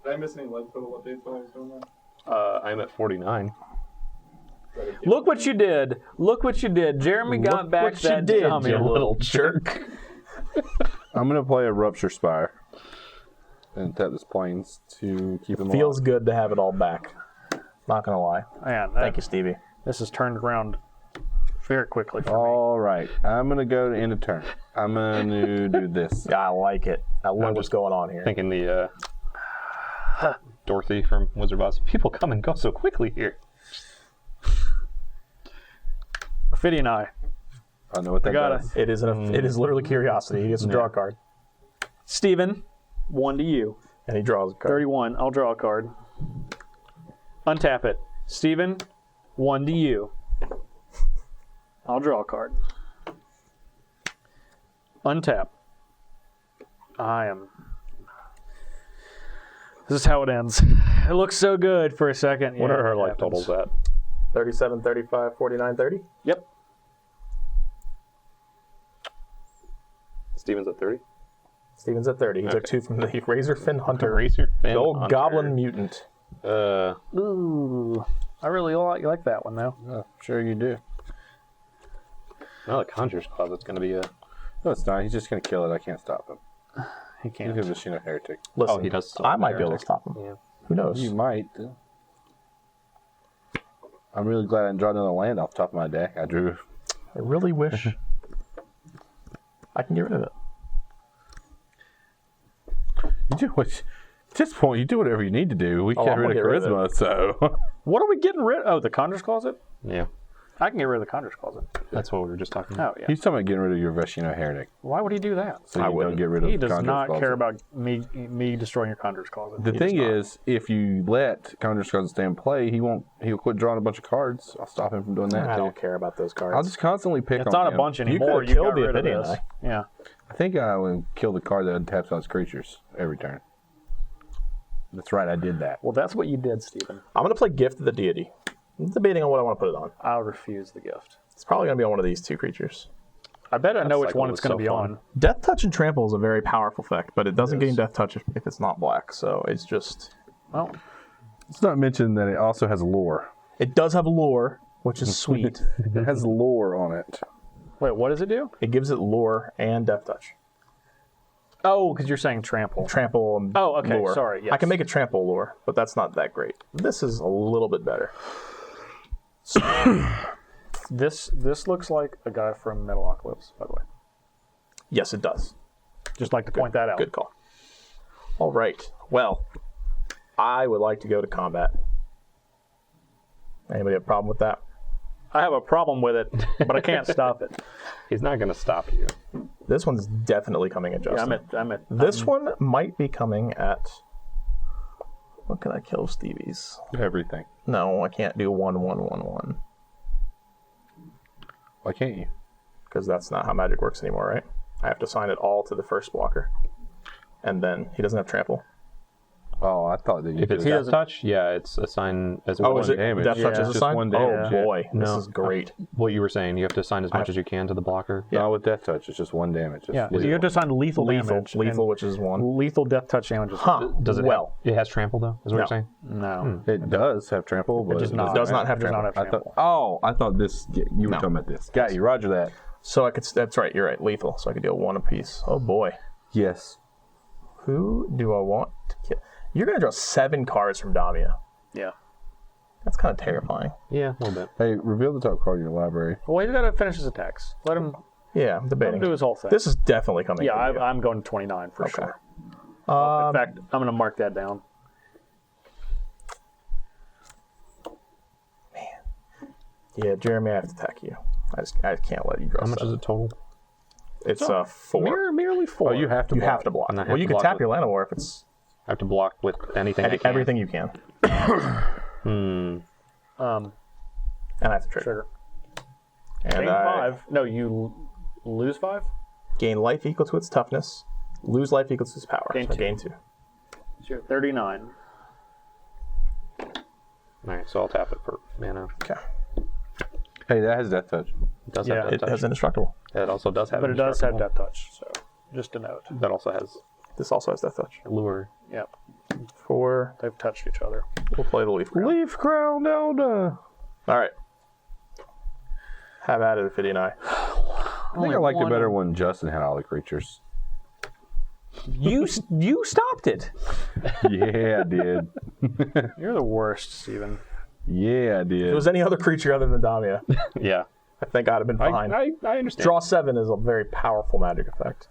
Did I miss any lead total updates while I was doing that? I'm at 49. Look what you did. Look what you did. Jeremy got back what you that did, dummy. you little jerk. I'm gonna play a Rupture Spire and tap this plains to keep him Feels alive. good to have it all back. Not gonna lie. Man, Thank you, Stevie. This has turned around very quickly for me. All right, I'm gonna go to end of turn. I'm gonna do this. Yeah, I like it. I love what's going on here. Thinking the Dorothy from Wizard of Oz. People come and go so quickly here. Ophidian Eye. I know what that got does. It is it is literally curiosity. He gets to draw a card, Steven, 1 to you. and he draws a card. 31. I'll draw a card. Untap it. Steven, 1 to you. I'll draw a card. Untap. This is how it ends. It looks so good for a second. What Yeah, are her it life happens. totals at? 37, 35, 49, 30. Yep. Steven's at 30. Steven's at 30. He took 2 from the Razorfin Hunter. Racer. The old Goblin Mutant. Ooh. I really like that one, though. Oh, sure you do. Well, the Conjurer's Closet's going to be a... No, it's not. He's just gonna kill it. I can't stop him. He can't. He's just a heretic. Listen, he does still I have might be able to Heretic. stop him. Yeah. Who knows? You might. I'm really glad I didn't draw another land off the top of my deck. I drew. I really wish I can get rid of it. You do what? At this point, you do whatever you need to do. We Oh, get I'm rid of gonna get rid of charisma, so What are we getting rid of? Oh, the Conjurer's Closet? Yeah. I can get rid of the Conjurer's Closet. That's what we were just talking about. Oh, yeah. he's talking about getting rid of your Veshino heretic. Why would he do that? So you don't get rid of He the does Conjurer's not Closet. care about me destroying your Conjurer's Closet. The He thing does not. is, if you let Conjurer's Closet stay in play, he'll quit drawing a bunch of cards. I'll stop him from doing that I too. don't care about those cards. I'll just constantly pick It's on not him. a bunch You anymore. could've You killed got the rid of Ophidian this. Eye. Yeah. I think I would kill the card that taps on its creatures every turn. That's right, I did that. Well, that's what you did, Stephen. I'm going to play Gift of the Deity. I'm debating on what I want to put it on. I'll refuse the gift. It's probably going to be on one of these 2 creatures. I bet I know which cycle one was it's going to so be fun. on. Death Touch and Trample is a very powerful effect, but it doesn't gain Death Touch if it's not black. So it's just... Well, It's not mentioned that it also has lore. It does have lore, which is sweet. It has lore on it. wait, what does it do? It gives it lore and Death Touch. Oh, because you're saying trample. Trample and Oh, okay, lore. sorry, yes. I can make a Trample lore, but that's not that great. This is a little bit better. This looks like a guy from Metalocalypse, by the way. Yes, it does. Just like to point that out. Good call. All right. Well, I would like to go to combat. Anybody have a problem with that? I have a problem with it, but I can't stop it. He's not going to stop you. This one's definitely coming at Justin. Yeah, I'm at. This one might be coming at... What can I kill Stevie's? Everything. No, I can't do 1/1/1/1. Why can't you? Because that's not how Magic works anymore, right? I have to assign it all to the first blocker. And then he doesn't have trample. Oh, I thought that you If it's could. death touch, yeah, it's assigned as Oh, one is it damage. death touch Yeah. is Just assigned? one damage. Oh boy, this No. is great. What you were saying, you have to assign as much as you can to the blocker. Not with death touch. It's just one damage. Just Yeah, lethal. you have to assign lethal damage. Lethal, and which is one. lethal death touch damage. Huh. Does it well, have, it has trample though? Is what No. you're saying? No. It does have trample, but does it not. does not have Does not trample. have trample. I thought this. You were No. talking about this. Got you. Roger that. so I could. That's right. You're right. Lethal. So I could deal one apiece. Oh boy. Yes. Who do I want to kill? You're gonna draw 7 cards from Damia. Yeah. That's kind of terrifying. Yeah, a little bit. Hey, reveal the top card in your library. Well, he's got to finish his attacks. Let him Yeah, I'm debating. do his whole thing. This is definitely coming. Yeah, from you. I'm going 29 for Okay. sure. In fact, I'm going to mark that down. Yeah, Jeremy, I have to attack you. I can't let you draw. How much is it total? It's 4. Merely 4. Oh, you have to. You have to block. And I have Well, to you can block tap with- your Lana War if it's I have to block with anything. I can. everything you can, Um, and I have to trigger. trigger. And Gain I 5. No, you lose 5? gain life equal to its toughness, lose life equal to its power. Gain so 2. gain 2. So you're at 39. All right, so I'll tap it for mana. Okay. Hey, that has death touch. It does Yeah. have death It touch. has indestructible. It also does have. But it does have indestructible. death touch, so just a note. That also has This also has death touch. lure. Yep. 4. They've touched each other. We'll play the leaf. Crown. Leaf crown Elder. All right. Have at it, Fiddy and I. I think I liked it better when Justin had all the creatures. You stopped it. Yeah, I did. You're the worst, Steven. Yeah, I If did. it was any other creature other than Damia, Yeah, I think I'd have been fine. I understand. Draw 7 is a very powerful magic effect.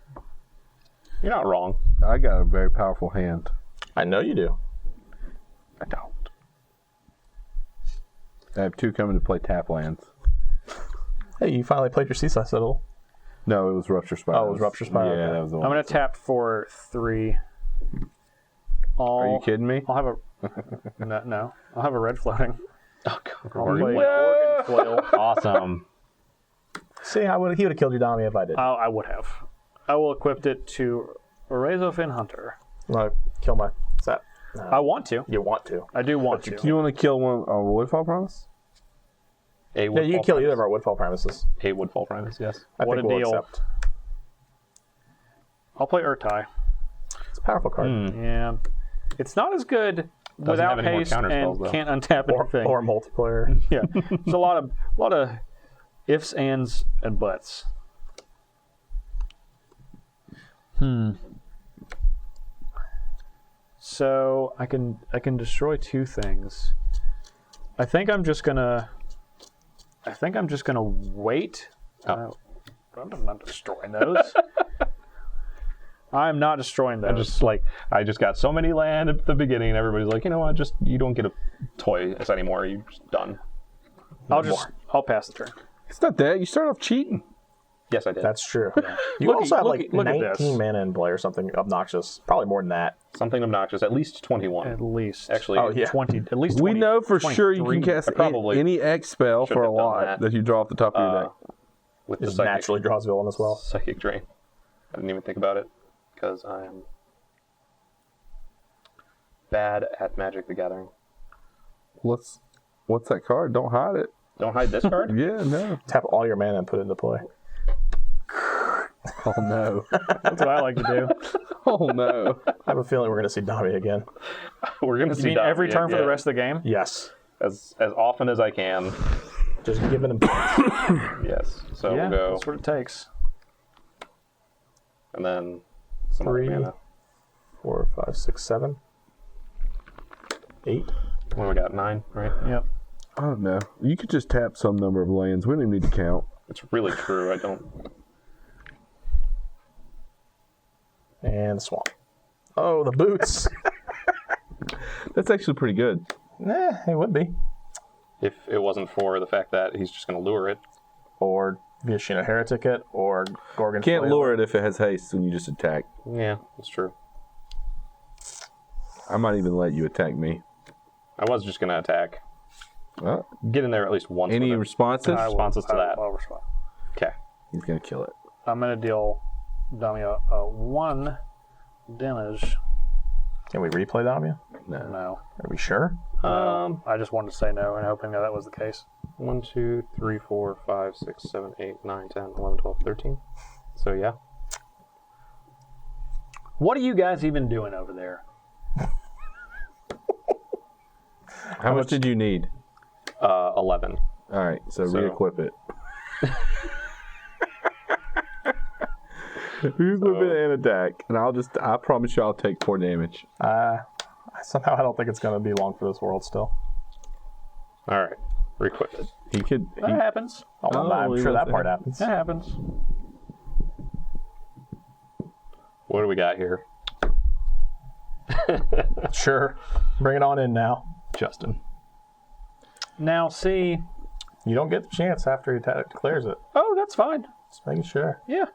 You're not wrong. I got a very powerful hand. I know you do. I don't. I have 2 coming to play tap lands. Hey, you finally played your Seaside Citadel. No, it was Rupture Spiral. Oh, it was Rupture Spiral, Yeah, okay. that was the one. I'm going to tap for 3. Are you kidding me? I'll have a... no. I'll have a red floating. Oh, I'll God. play Organ Flail. Awesome. See, he would have killed your Damia if I did. I would have. I will equip it to Razorfin Hunter. No, kill my set. I want to. You want to. I do want to. You want to kill one Woodfall Promise? A Yeah, Woodfall you can kill Primus. either of our Woodfall Premises. A Woodfall Primus, yes. I What think a we'll deal. accept. I'll play Urtai. It's a powerful card. Yeah. It's not as good without have any more haste counter and spells, though. can't untap anything. Or multiplayer. Yeah. There's a lot of ifs, ands, and buts. So I can destroy 2 things. I think I'm just gonna wait. Oh. I'm not destroying those. I'm not destroying those. I just got so many land at the beginning, and everybody's like, you know what? You don't get a toy anymore. You're just done. I'll pass the turn. It's not that. You start off cheating. Yes, I did. That's true. You Look also at- have look like at- look at this. 19 mana in play or something obnoxious. Probably more than that. Something obnoxious. At least 21. At least. Actually, Oh, yeah. 20. At least 20. We know for sure you can 23. cast I probably any X spell should for a have done lot that. you draw off the top of your deck. with the Just psychic, naturally draws villain as well. psychic drain. I didn't even think about it because I'm bad at Magic the Gathering. What's that card? Don't hide it. Don't hide this card. Yeah, no. Tap all your mana and put it into play. Oh no. That's what I like to do. Oh no. I have a feeling we're going to see Damia again. We're gonna You see mean every Damia, turn for the yeah. rest of the game? Yes. as often as I can. Just giving him. Yes. So Yeah, we'll go, that's what it takes. and then some other 3, mana. 4, 5, 6, 7, 8. What we got? 9, right? Yep. I don't know. You could just tap some number of lands. We don't even need to count. It's really true. I don't. And swamp. Oh, the boots. That's actually pretty good. Nah, it would be. If it wasn't for the fact that he's just going to lure it. Or Vishina Heretic it, or Gorgon Can't Flail. lure it if it has haste when you just attack. Yeah, that's true. I might even let you attack me. I was just going to attack. Well, Get in there at least once. any with it. responses? Responses to that. I'll respond. Okay. He's going to kill it. I'm going to deal Damia 1 damage. Can we replay Damia? No. Are we sure? I just wanted to say no and hoping that was the case. 1, 2, 3, 4, 5, 6, 7, 8, 9, 10, 11, 12, 13. So yeah. What are you guys even doing over there? How much did you need? 11. All right, so re-equip it. Re-equip it and attack, and I promise you I'll take 4 damage. Somehow I don't think it's going to be long for this world still. All right. Re-equip it. That happens. I'm sure that part happens. That happens. What do we got here? Sure. Bring it on in now. Justin. Now, see. You don't get the chance after he declares it. Oh, that's fine. Just making sure. Yeah.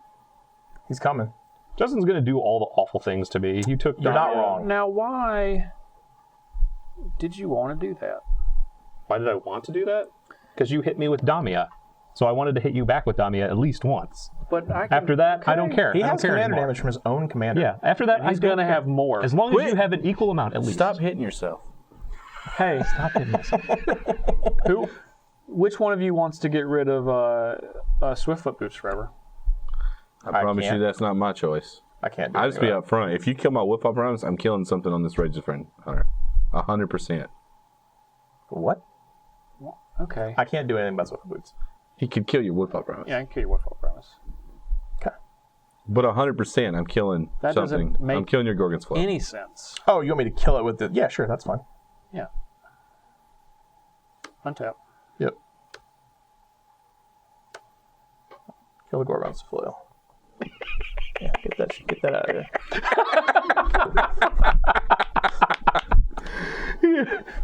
He's coming. Justin's going to do all the awful things to me. You took You're not wrong. Now, why did you want to do that? Why did I want to do that? Because you hit me with Damia. So I wanted to hit you back with Damia at least once. But After that, I don't care. He I don't has care commander anymore. damage from his own commander. Yeah, after that, He's going to have more. As long as you have an equal amount, at least. Stop hitting yourself. Hey, Stop hitting yourself. which one of you wants to get rid of Swiftfoot Boots forever? I promise you can't. that's not my choice. I can't do I'll just be up front. If you kill my Whip Up Rounds, I'm killing something on this Rage of Friend Hunter. 100%. What? Okay. I can't do anything about Swift Boots. He could kill your Whip Up Rounds. Yeah, I can kill you with full promise. Okay. But 100%, I'm killing That doesn't something. make I'm killing your Gorgon's Flow. Any sense? Oh, you want me to kill it with the... Yeah, sure, that's fine. Yeah. Untap. Yep. Kill the Gorgon's Flail. Yeah, get that out of there.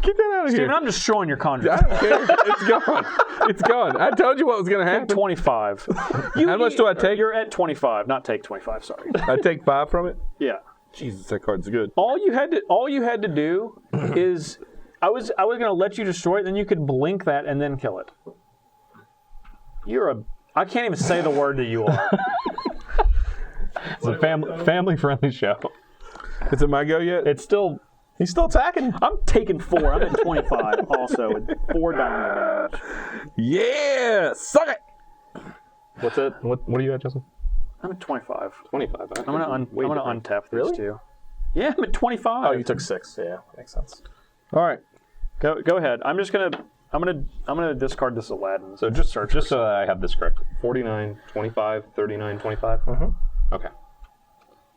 Get that out of Steven, here. I'm destroying your I conjuring. don't care. It's gone. It's gone. I told you what was going to happen. 25. How much do I take? You're at 25, not take 25. Sorry. I take 5 from it? Yeah. Jesus, that card's good. All you had to do is I was going to let you destroy it, then you could blink that and then kill it. I can't even say the word that you are. It's a family-friendly show. Is it my go yet? It's still... He's still attacking. I'm taking 4. I'm at 25 also with 4 damage. Yeah! Suck it! What's it? What are you at, Justin? I'm at 25. 25. I'm gonna untap these two. Yeah, I'm at 25. Oh, you took 6. Yeah, makes sense. All right. Go ahead. I'm gonna discard this Aladdin. So just so I have this correct. 49, 25, 39, 25? Mm-hmm. Okay.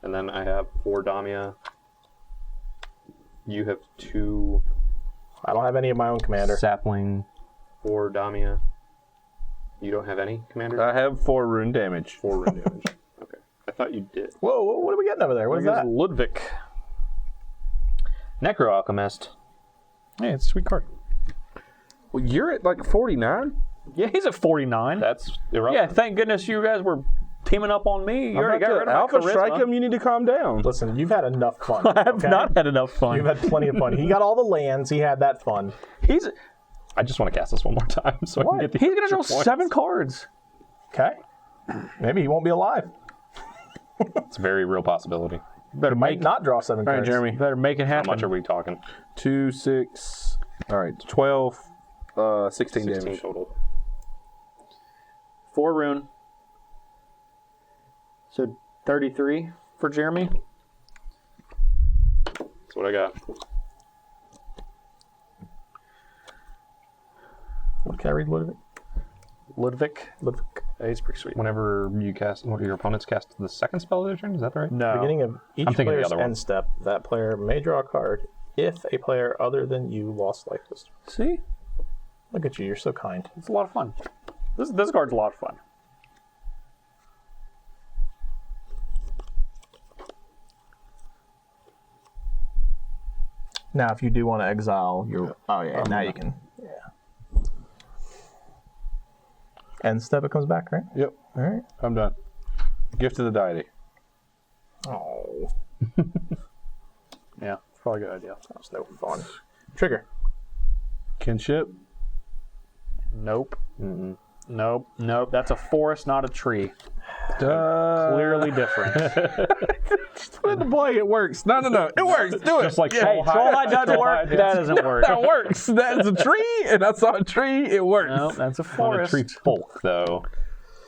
And then I have 4 Damia. You have 2 I don't have any of my own commander. Sapling, 4 Damia. You don't have any commander? I have 4 rune damage. 4 rune damage. Okay. I thought you did. Whoa, what are we getting over there? What is that? Ludwig. Necro Alchemist. Hey, it's a sweet card. Well, you're at like 49? Yeah, he's at 49. That's Yeah, irrelevant. thank goodness you guys were teaming up on me. You already got rid of my Alpha charisma. strike him, you need to calm down. Listen, you've had enough fun. I have okay? not had enough fun. You've had plenty of fun. He got all the lands. He had that fun. I just want to cast this one more time so I can get the He's gonna extra draw points. 7 cards. Okay. Maybe he won't be alive. It's a very real possibility. Better Might not draw 7 All right, cards. Jeremy. Better make it How happen. much are we talking? 2, 6. All right, 12, 16 16 damage. total. 4 rune. So 33 for Jeremy. That's what I got. What can I read? Ludwig. Hey, he's pretty sweet. Whenever you cast, one of your opponents cast the second spell of their turn, is that right? No. Beginning of each I'm thinking the player's other one. end step, that player may draw a card if a player other than you lost life this turn. See? Look at you, you're so kind. It's a lot of fun. This card's a lot of fun. Now, if you do want to exile your... Oh, yeah, now you can. Yeah. End step, it comes back, right? Yep, All right. I'm done. Gift to the deity. Oh, Yeah, it's probably a good idea. that was no fun. Trigger. Kinship. Nope. Nope. That's a forest, not a tree. Duh. Clearly different. Just put it in the play. It works. No. It works. Do it. Just like Yeah. Hey, troll hide doesn't work. That doesn't work. That works. That is a tree, and I saw a tree. It works. No, that's a On a forest. tree folk, though.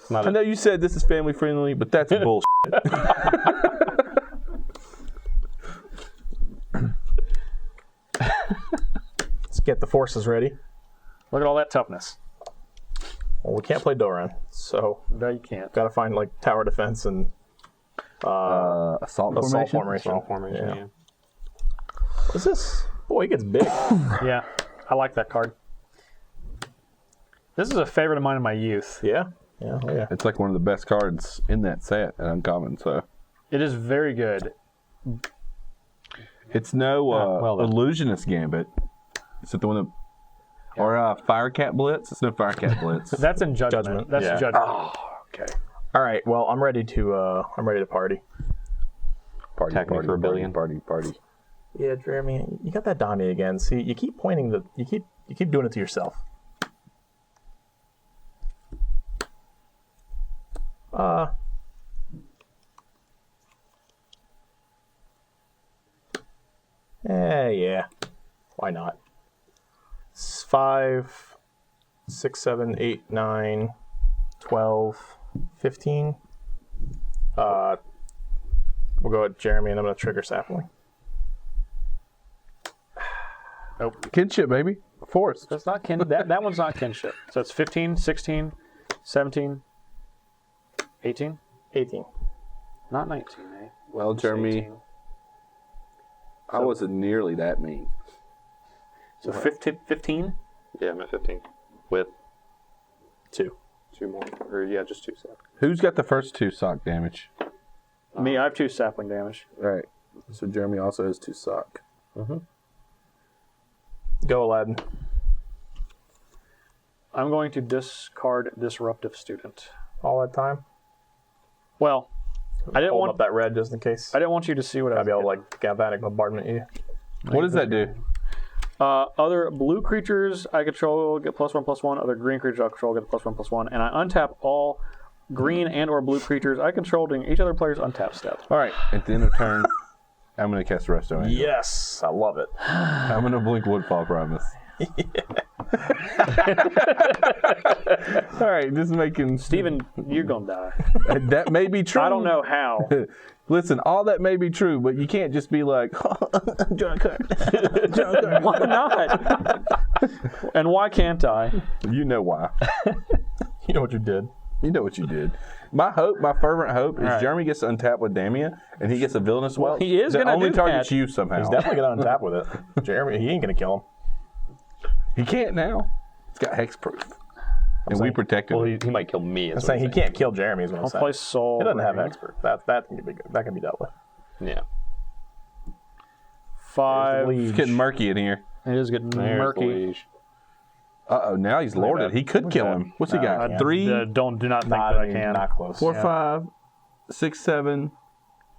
It's not I know you said this is family friendly, but that's bullshit. Let's get the forces ready. Look at all that toughness. Well, we can't play Doran, so No, you can't. got to find like tower defense and Assault assault formation. formation. Assault formation, yeah. What's this? Boy, he gets big. Yeah, I like that card. This is a favorite of mine in my youth. Yeah. Yeah. Oh, yeah. It's like one of the best cards in that set at Uncommon. So It is very good. it's no well then. Illusionist Gambit. Is it the one that? Or Firecat Blitz? It's no Firecat Blitz. That's in Judgment. Judgment. That's Yeah. Judgment. Okay. All right. Well, I'm ready to party. Party, Attack me party, for a party, billion. Party. Yeah, Jeremy, you got that Damia again. See, you keep pointing the. You keep doing it to yourself. Yeah. Why not? 5, 6, 7, 8, 9, 12, 15. We'll go with Jeremy, and I'm going to trigger Sapling. Kinship, baby. Force. That's not kin. That one's not kinship. So it's 15, 16, 17, 18, 18. not 19, eh? Well, Just Jeremy, 18. I wasn't nearly that mean. So 15? Yeah, I'm at 15. With 2. 2 more. Or, yeah, just 2 sets. Who's got the first 2 sock damage? Me, I have 2 sapling damage. Right. So Jeremy also has 2 sock. Go, Aladdin. I'm going to discard Disruptive Student. All that time. Well, I didn't Hold want up that red just in case. I didn't want you to see what I I'd was be able to getting. like galvanic bombardment you. What does that do? Other blue creatures I control get +1/+1. Other green creatures I control get +1/+1. And I untap all green and or blue creatures I control during each other player's untap step. All right. At the end of turn, I'm going to cast Resto Angel. Yes, I love it. I'm going to blink Woodfall Promise. All right. This is making... Steven, you're going to die. That may be true. I don't know how. Listen, all that may be true, but you can't just be like, draw a card. Why not? And why can't I? You know why. You know what you did. You know what you did. My fervent hope is right. Jeremy gets to untap with Damia, and he gets a villainous well. he is that gonna only do targets that. you somehow. He's definitely gonna untap with it. Jeremy, he ain't gonna kill him. He can't now. It's got hexproof, and we protect him. Well, he might kill me. I'm saying he can't kill Jeremy. Is what I'm I'll saying. play Soul. It doesn't have Ring. expert. That can be good. That can be dealt with. Yeah. 5. It's getting murky in here. It is getting There's murky. the liege. Now he's lorded. He could kill him. What's he got? I 3, do not think Not, that I can. Not close. 4, 5, 6, 7,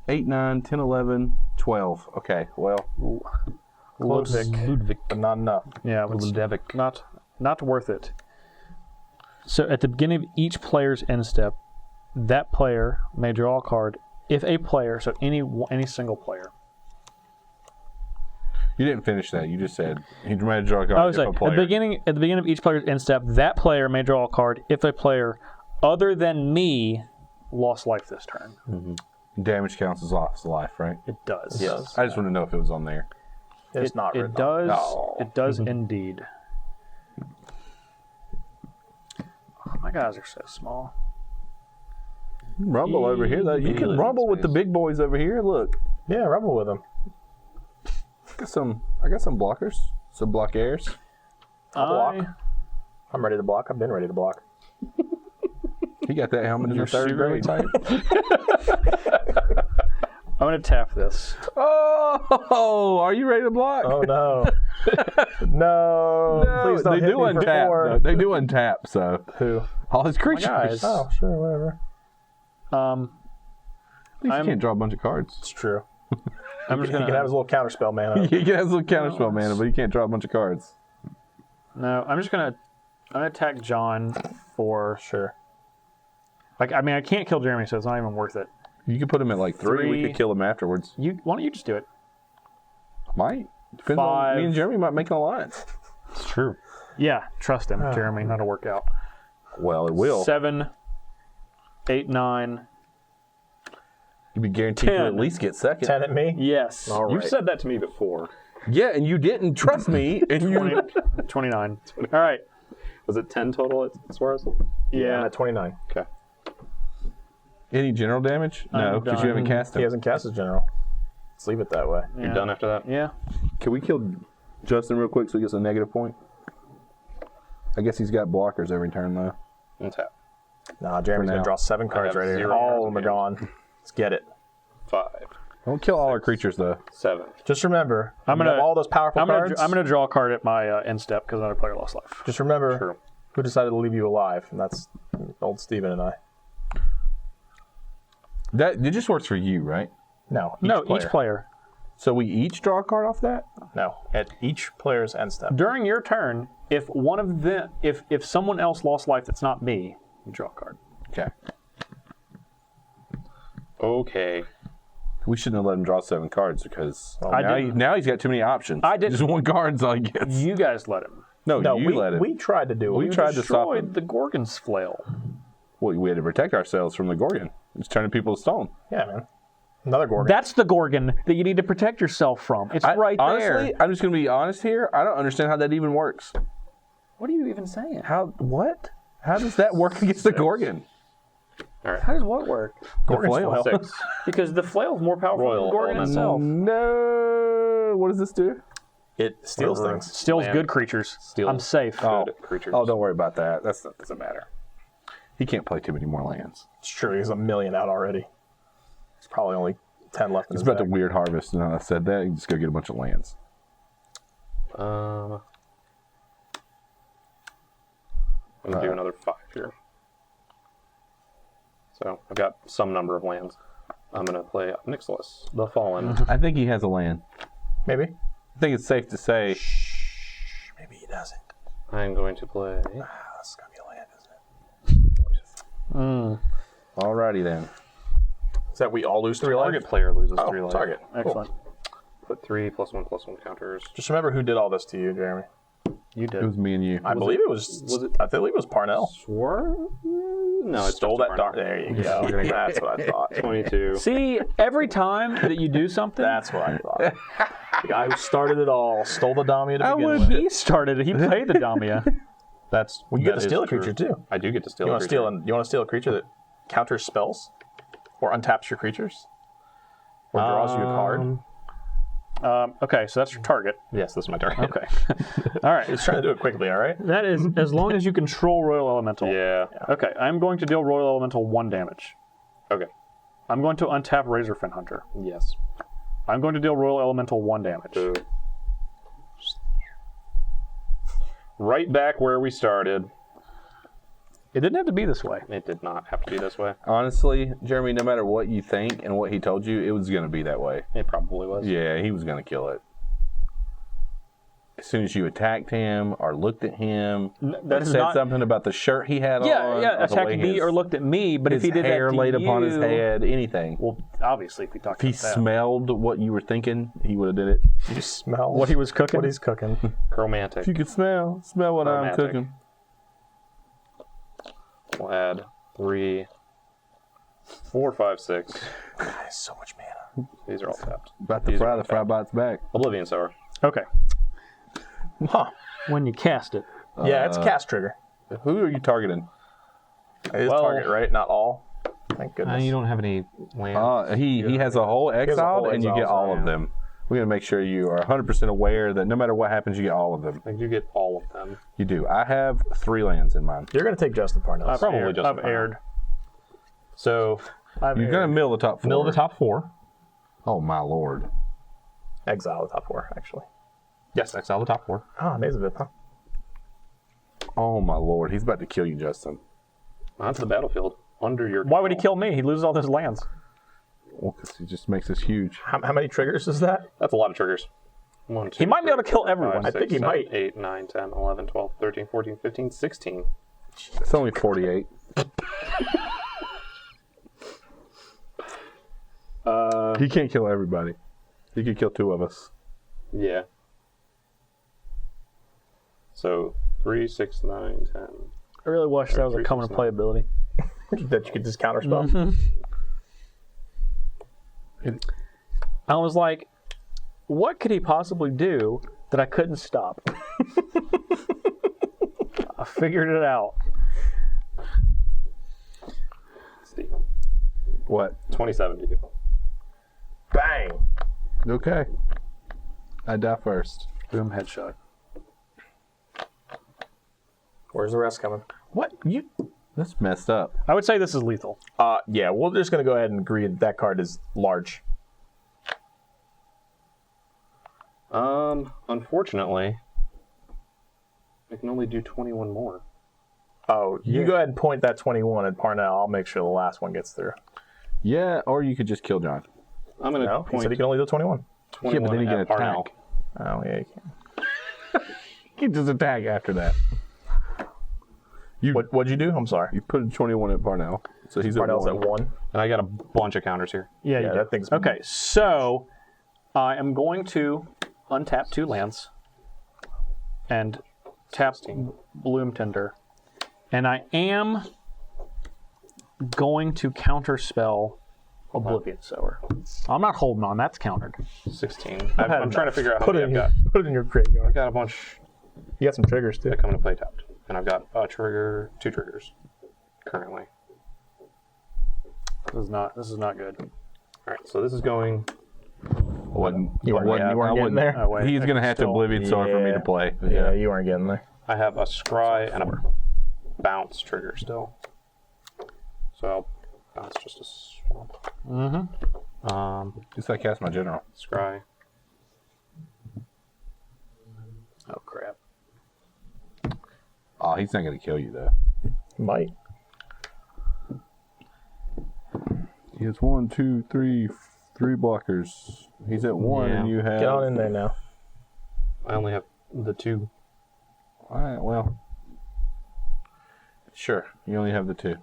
8, 9, 10, 11, 12. Okay, well, Ludwig. but not enough. Yeah, it's Ludwig. not worth it. So at the beginning of each player's end step, that player may draw a card. If a player, so any single player. you didn't finish that. You just said he might draw a card. I was if like, a player. at the beginning of each player's end step, that player may draw a card if a player other than me lost life this turn. Damage counts as lost life, right? It does. Yes. I just want to know if it was on there. It's not It written on. does. Oh. It does indeed. Oh, my guys are so small. Rumble over here, though. You can rumble with the big boys over here. Look, Yeah, rebel with him. I got some blockers, some block airs. Block. I'm ready to block. I've been ready to block. He got that helmet in the You're third super grade. tight. I'm gonna tap this. Oh, are you ready to block? Oh no. No. Please don't they hit do me for untap. 4. Though. They do untap. So Who? all his creatures. guys. Oh, sure, whatever. At least you can't draw a bunch of cards. It's true. I'm just He can have gonna. his little counterspell mana. He can have a little counterspell mana, but he can't draw a bunch of cards. No, I'm gonna attack John for. Sure. Like, I mean, I can't kill Jeremy, so it's not even worth it. You could put him at like 3. We 3. could kill him afterwards. Why don't you just do it? Might. Depends on 5. me and Jeremy might make an alliance. It's true. Yeah, trust him, Jeremy. That'll work out. Well, it will. 7, 8, 9. You'd be guaranteed to 10. at least get second. 10 at me? Yes. All You've right. said that to me before. Yeah, and you didn't trust me. And you 29. All right. Was it 10 total at Suarez? I'm Yeah. at 29. Okay. Any general damage? No, I'm because you haven't done. cast He him. hasn't cast his general. Let's leave it that way. You're done after that? Yeah. Can we kill Justin real quick so he gets a negative point? I guess he's got blockers every turn though. Untap. Nah, Jeremy's For going now. to draw 7 cards have right here. 0 All cards of them are gone. Let's get it. 5, Don't kill all our creatures though. 7. Just remember, I'm you gonna- have all those powerful cards. I'm gonna draw a card at my end step because another player lost life. Just remember True. who decided to leave you alive, and that's old Steven and I. That it just works for you, right? No, Each player. So we each draw a card off that? No, at each player's end step. During your turn, if one of them, if someone else lost life that's not me, you draw a card. Okay. Okay. We shouldn't have let him draw 7 cards because I didn't. now he's got too many options. I didn't. Just 1 card's all he gets. You guys let him. No, No, you let him. we tried to do it. We tried to stop Destroyed him. the Gorgon's flail. Well, we had to protect ourselves from the Gorgon. It's turning people to stone. Yeah, man. Another Gorgon. That's the Gorgon that you need to protect yourself from. It's right honestly, there. I'm just going to be honest here. I don't understand how that even works. What are you even saying? How? What? How does that work against the Gorgon? How does what work? Gorgon's flail. flail. 6. Because the flail is more powerful Royal than the Gorgon Elemental. itself. No. What does this do? It steals Whatever. things. Steals Land. good creatures. Steals I'm safe. good creatures. Oh, don't worry about that. That doesn't matter. He can't play too many more lands. It's true. He's 1 million out already. There's probably only 10 left in It's his about the deck. weird harvest, and I said that. You just go get a bunch of lands. I'm going to do another 5 here. So I've got some number of lands. I'm going to play Nyxalis, the Fallen. I think he has a land. Maybe. I think it's safe to say. Maybe he doesn't. I'm going to play. This is going to be a land, isn't it? Alrighty then. Is that we all lose 3 life? Target player loses 3 Oh, life. target. Excellent. Put 3 +1/+1 counters. Just remember who did all this to you, Jeremy. You It did. was me and you. I believe it was I believe it was Parnell. No, it's Stole just that a dark. Barney. There you go. That's what I thought. 22. See, every time that you do something, That's what I thought. The guy who started it all stole the Damia to begin with. he started it. He played the Damia. That's Well, you get that to steal a is true. creature too. I do get to steal You a want to creature. steal? You want to steal a creature that counters spells, or untaps your creatures, or draws you a card? Okay, so that's your target. Yes, this is my target. Okay. All right. Just trying to do it quickly. All right. That is as long as you control Royal Elemental. Yeah. Okay, I'm going to deal Royal Elemental 1 damage. Okay. I'm going to untap Razorfin Hunter. Yes. I'm going to deal Royal Elemental 1 damage. Boo. Right back where we started. It didn't have to be this way. It did not have to be this way. Honestly, Jeremy, no matter what you think and what he told you, it was going to be that way. It probably was. Yeah, he was going to kill it. As soon as you attacked him or looked at him, That is said not. something about the shirt he had Yeah, on. yeah. or the way Attacked me his- or looked at me, but if his he did hair that to laid upon his you- head, anything. Well, obviously, if he talked If he about that. smelled what you were thinking, he would have did it. You smell What he was cooking? What he's cooking. Chromantic. If you could smell what I'm Romantic. cooking. We'll add 3, 4, 5, 6. There's so much mana. These are all tapped. About to These fry are the fry bites back. Oblivion Sower. Okay. Huh? When you cast it. Yeah, it's a cast trigger. Who are you targeting? It is Well- target, right? Not all. Thank goodness. You don't have any land. He has a whole exiled, whole and you exile, get all so, of them. We're going to make sure you are 100% aware that no matter what happens, you get all of them. I do get all of them. You do. I have 3 lands in mine. You're gonna take Justin Parnell. Probably just I've aired. So, I've You're aired. going to mill the top 4. middle of the top 4. Oh, my lord. Exile the top 4, actually. Yes, exile the top 4. Ah, Mazavip, huh? Oh, my lord. He's about to kill you, Justin. Onto the battlefield. Under your Why would he kill me? He loses all his lands. Well, because he just makes us huge. How many triggers is that? That's a lot of triggers. 1, 2, He might be able to kill 3, everyone. 5, I 6, think he 7, might. 8, 9, 10, 11, 12, 13, 14, 15, 16. It's only 48. He can't kill everybody. He could kill 2 of us. Yeah. So 3, 6, 9, 10. I really wish that was a come and play ability. That you could just counterspell. I was like, what could he possibly do that I couldn't stop? I figured it out. Steve. What? 27 to you. Bang! Okay. I die first. Boom, headshot. Where's the rest coming? What? That's messed up. I would say this is lethal. Yeah, we're just going to go ahead and agree that card is large. Unfortunately, I can only do 21 more. Oh, you go ahead and point that 21 at Parnell. I'll make sure the last one gets through. Yeah, or you could just kill John. I'm going to No, he point said he can only do 21. 21 Yeah, but then he can at Parnell. attack. Oh, yeah, you can. You can just attack after that. What'd you do? I'm sorry. You put a 21 at Parnell, so he's Parnell's at at 1. 1. And I got a bunch of counters here. Yeah, you Yeah, do. that thing's... Okay, so I am going to untap 2 lands and tap Bloom Tender. And I am going to counterspell Oblivion Sower. I'm not holding on, that's countered. 16. I'm trying to figure out how Put many it, I've got. put it in your graveyard. I've got a bunch You got some triggers, too. that come into play tapped. And I've got a trigger, 2 triggers currently. This is not good. All right, so this is going. You weren't getting there? Oh, wait, He's I going to can have to still- Oblivion Sword for me to play. Yeah, you weren't getting there. I have a scry and a bounce trigger still. So I'll bounce just a swamp. Just like cast my general. Scry. Oh, crap. Oh, he's not going to kill you, though. Might. He has 1, 2, 3 blockers. He's at 1, Yeah. and you have... Get on in there now. I only have the 2. All right, well... Sure, you only have the 2.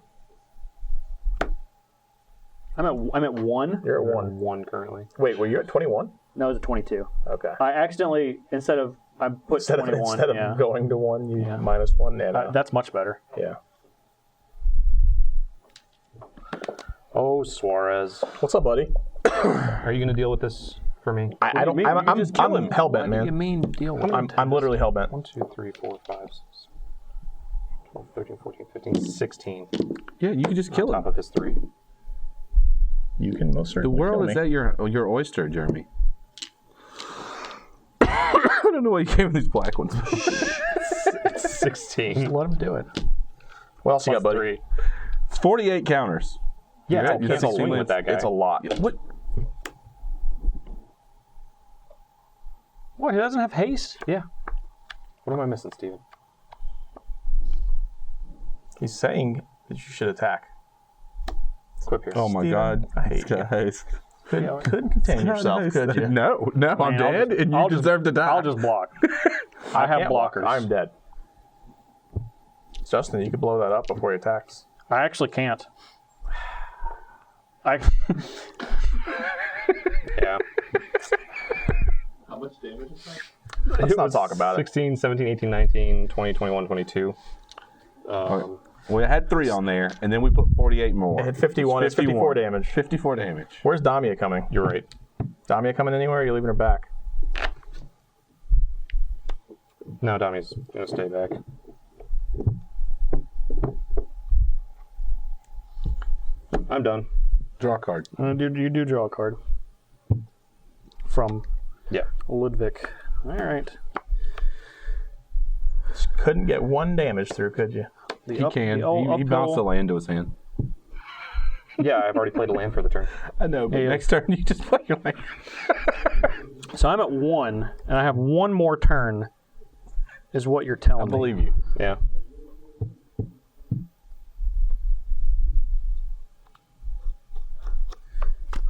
I'm at 1. You're at 1. 1. 1 currently. Wait, were you at 21? No, it's a 22. Okay. I accidentally, I put 21. Instead yeah. of going to 1, you minus 1. Yeah, no. That's much better. Yeah. Oh, Suarez. What's up, buddy? Are you going to deal with this for me? I don't. mean? You I'm just kill him. hellbent, man. mean deal with I'm literally hellbent. 1, 2, 3, 4, 5, 6, 12, 13, 14, 15, 16. Yeah, you can just kill On him. top of his 3. You can most The certainly world kill is me. at your oyster, Jeremy. I don't know why you came with these black ones. 16. Let him do it. What else you Plus got, buddy? 3. It's 48 counters. Yeah, You're it's at- Can't that's swing with that guy. It's a lot. What? What, he doesn't have haste? Yeah. What am I missing, Steven? He's saying that you should attack. Equip here. Oh my Steven, God. I hate This guy is- Couldn't contain yourself, could you? No, I'm Man, I'll dead, just- and you I'll just- deserve to die. I'll just block. I have Can't block. blockers. I'm dead. Justin, you could blow that up before he attacks. I actually can't. Yeah. How much damage is that? Let's not talk about it. 16, 17, 18, 19, 20, 21, 22. We had 3 on there, and then we put 48 more. It hit 51. It's 54 damage. 54 damage. Where's Damia coming? You're right. Damia coming anywhere? Or are you leaving her back? No, Dami's going to stay back. I'm done. Draw a card. You do draw a card. From Yeah. Ludwig. All right. Couldn't get 1 damage through, could you? He can. He bounced the land to his hand. Yeah, I've already played a land for the turn. I know, but Hey, next turn you just play your land. So I'm at 1, and I have 1 more turn, is what you're telling I me. believe you. Yeah.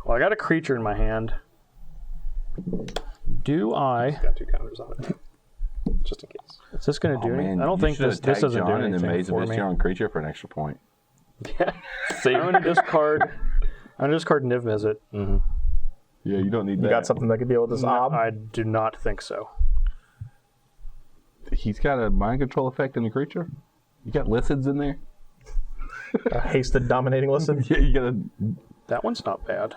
Well, I got a creature in my hand. Do I? Got 2 counters on it. Just in case. Is this going to do anything? Man, I don't you think should this attack doesn't do John and then anything Maze for of me. your own creature for an extra point. I'm going to discard. I'm going to discard Niv Mizzet. Yeah, you don't need You that. got something that could deal with this ob? I do not think so. He's got a mind control effect in the creature. You got Lycids in there. A hasted dominating listen. Yeah, you got a. That one's not bad.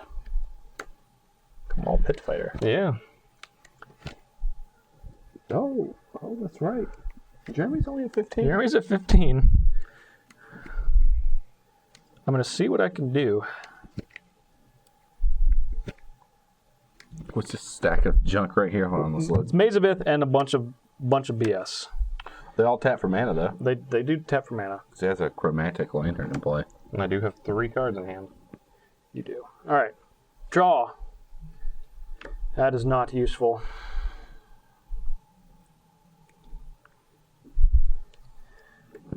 Come on, pit fighter. Yeah. Oh, that's right. Jeremy's only at 15. Jeremy's at 15. I'm going to see what I can do. What's this stack of junk right here? Hold on, let's look. It's Mazabith and a bunch of BS. They all tap for mana though. They do tap for mana. He has a chromatic lantern in play. And I do have 3 cards in hand. You do. All right. Draw. That is not useful.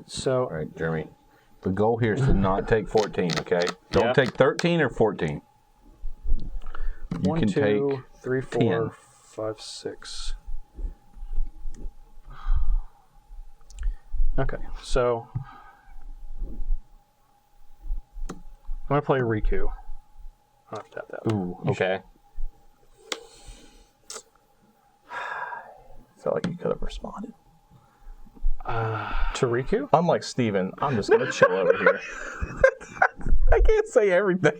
So, All right, Jeremy. The goal here is to not take 14, okay? Don't Yeah. take 13 or 14. You 1, can 2, take 3, 4, 10. 5, 6. Okay, so I'm going to play Riku. I'll have to tap that. Ooh, okay. Felt like you could have responded. To Riku? Unlike Steven, I'm just gonna chill over here. I can't say everything.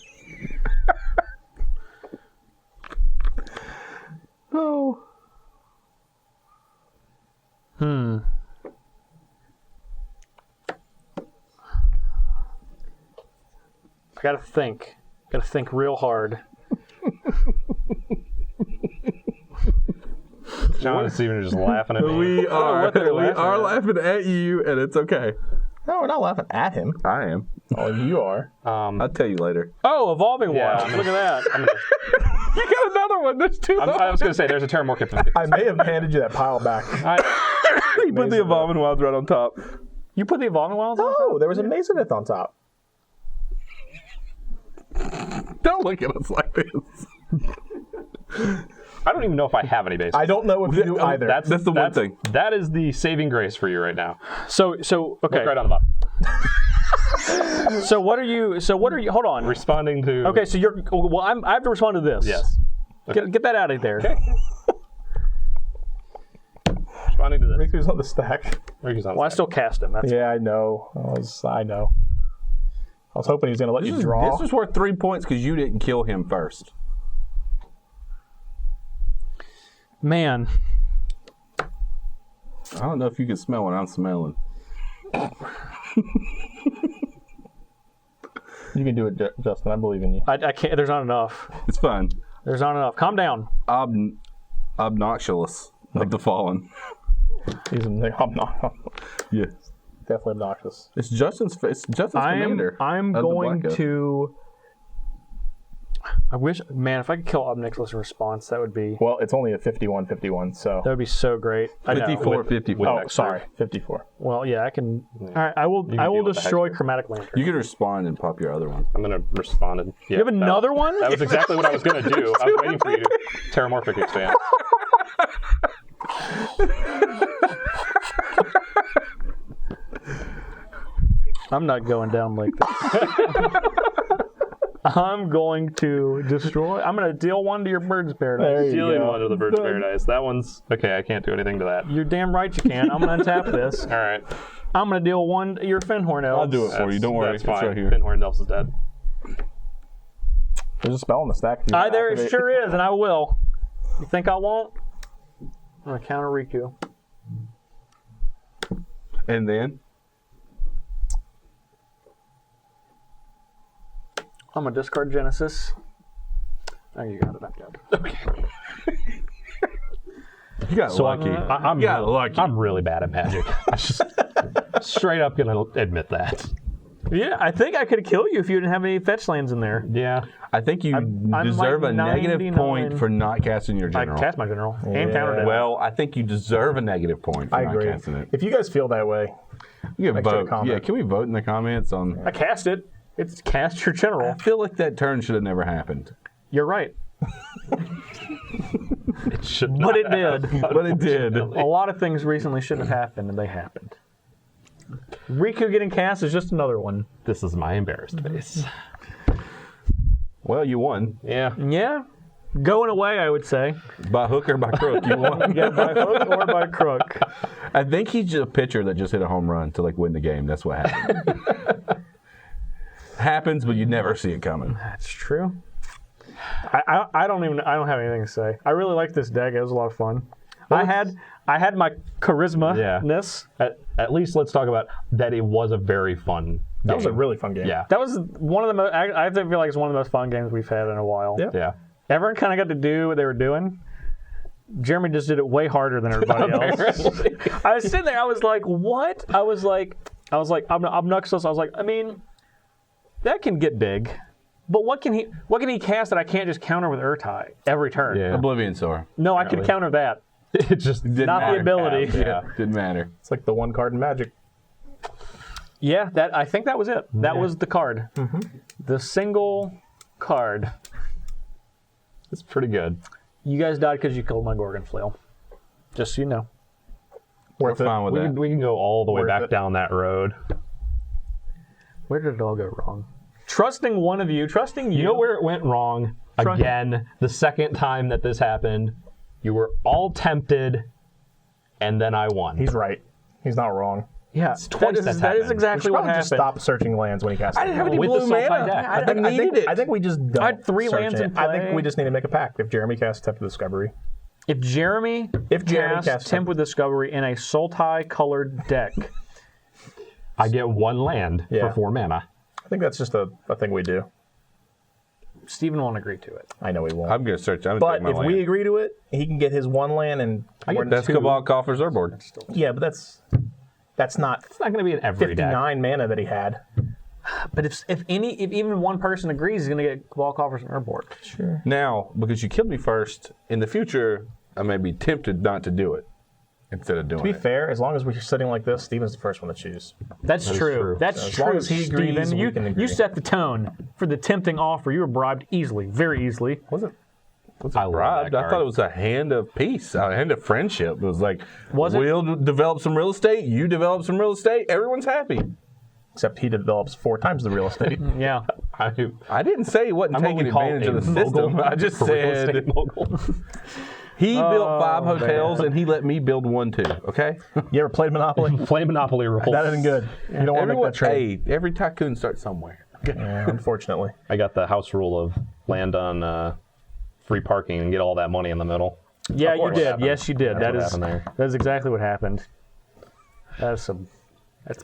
Oh. I gotta think. Gotta think real hard. John and Steven are just laughing at me. We are, what they're we laughing are at. laughing at you, and it's okay. No, we're not laughing at him. I am. Oh, you are. I'll tell you later. Oh, Evolving Yeah, Wilds. Look at that. You got another one. There's two. I was going to say, there's a Terramorphic. I may have handed you that pile back. He put the Evolving Wilds right on top. You put the Evolving Wilds on? Oh, there was a Mazabith on top. Don't look at us like this. I don't even know if I have any base. I don't know if you do either. That's the one thing. That is the saving grace for you right now. So okay. Look right on the bottom. So what are you? Hold on. Responding to. Okay, so you're. Well, I have to respond to this. Yes. Get that out of there. Okay. Responding to this. Riku's on the stack. Riku's on Well, I the still cast him. That's Yeah, I know. I know. I was hoping he was going to let you draw. This is worth 3 points because you didn't kill him first. man. I don't know if you can smell what I'm smelling. You can do it, Justin. I believe in you. I can't. There's not enough. It's fine. There's not enough. Calm down. Obnoxious of the fallen. He's Yeah. definitely obnoxious. It's Justin's commander. I'm of the going Black Oak. to. I wish, man, if I could kill Obnixilis in response, that would be Well, it's only a 51-51, so. that would be so great. I know. 54, 54. Oh, sorry, 54. Well, yeah, I can. All right, I will. can I will deal with the destroy Hexer. Chromatic Lantern. You can respond and pop your other one. I'm going to respond. And, yeah, You have another one? That was exactly what I was going to do. I was waiting for you to Terramorphic expand. I'm not going down like this. I'm going to destroy. I'm going to deal one to your Bird's Paradise. There you Dealing go. one to the Bird's Paradise. That one's okay. I can't do anything to that. You're damn right you can. I'm going to untap this. All right. I'm going to deal one to your Fenhorn Elves. I'll do it for you. Don't worry. That's It's fine. right here. Pinhorn Elves is dead. There's a spell on the stack. if you want to There activate. sure is, and I will. You think I won't? I'm going to counter Riku. And then? I'm going to discard Genesis. Oh, you got it. I'm dead. Okay. You got lucky. I'm You got lucky. I'm really bad at Magic. I just straight up gonna admit that. Yeah, I think I could kill you if you didn't have any fetch lands in there. Yeah. I think you I'm deserve like a negative 99. point for not casting your I general. cast my general and countered it. Well, I think you deserve a negative point for I not agree. casting it. If you guys feel that way, You can Extra vote. comment. Yeah, can we vote in the comments on? I cast it. It's cast your general. I feel like that turn should have never happened. You're right. It should But it did. But it did. A lot of things recently shouldn't have happened, and they happened. Riku getting cast is just another one. This is my embarrassed face. Well, you won. Yeah. Yeah. Going away, I would say. By hook or by crook, you want? Yeah, by hook or by crook. I think he's just a pitcher that just hit a home run to like win the game. That's what happened. Happens, but you never see it coming. That's true. I don't have anything to say. I really like this deck. It was a lot of fun. I had my charisma-ness. At least let's talk about that. It was a very fun game. That was a really fun game. Yeah. That was one of the most. I feel like it's one of the most fun games we've had in a while. Yeah. Everyone kind of got to do what they were doing. Jeremy just did it way harder than everybody else. I was sitting there. I was like, "What?" I was like, obnoxious. I was like, I mean, that can get big, but what can he cast that I can't just counter with Urtai every turn? Yeah. Oblivion Soar. No, I could counter that. It just didn't Not matter. the ability. Yeah. Didn't matter. It's like the one card in Magic. Yeah, I think that was it. That was the card. Mm-hmm. The single card. It's pretty good. You guys died because you killed my Gorgon Flail. Just so you know. Worth We're it. fine with We that. can go all the way Worth back it. down that road. Where did it all go wrong? Trusting one of you. Trusting you. You know where it went wrong? Again, the second time that this happened, you were all tempted, and then I won. He's right. He's not wrong. Yeah, twice that that's is happened. exactly We should what probably happened. just stop searching lands when he casts. I didn't have any With blue the Sultai mana. deck. I needed it. I think we just don't. I had 3 search lands it. in I think play. we just need to make a pact. If Jeremy casts Temple Discovery, If Jeremy casts Temp with Discovery in a Sultai colored deck, I get 1 land Yeah. for 4 mana. I think that's just a thing we do. Steven won't agree to it. I know he won't. I'm gonna search. I'm gonna But take my if land. we agree to it, he can get his 1 land and That's Cabal Coffer's Zerboard. yeah, but that's not It's not going to be in every deck. 59 mana that he had. But if even one person agrees, he's going to get Cabal Coffers and Urboard. Sure. Now, because you killed me first, in the future, I may be tempted not to do it instead of doing To be it. fair, as long as we're sitting like this, Steven's the first one to choose. That's true. true. That's So as true. long as he agrees, Steven. we can agree. You set the tone for the tempting offer. You were bribed easily, very easily. Was it? I love Bribed. that I card. thought it was a hand of peace, a hand of friendship. It was like, Was it? we'll develop some real estate, you develop some real estate, everyone's happy. Except he develops 4 times the real estate. Yeah. I didn't say he wasn't I'm what taking we call advantage of a the mogul. system. I just A real estate said mogul. he built 5 man. hotels and he let me build 1 too. Okay. You ever played Monopoly? Play Monopoly rules. That isn't good. You don't want to make that trade. Hey, every tycoon starts somewhere. Yeah, unfortunately. I got the house rule of land on free parking and get all that money in the middle. Yeah, you course. did. Happened. Yes, you did. That's what happened there. That is exactly what happened. That's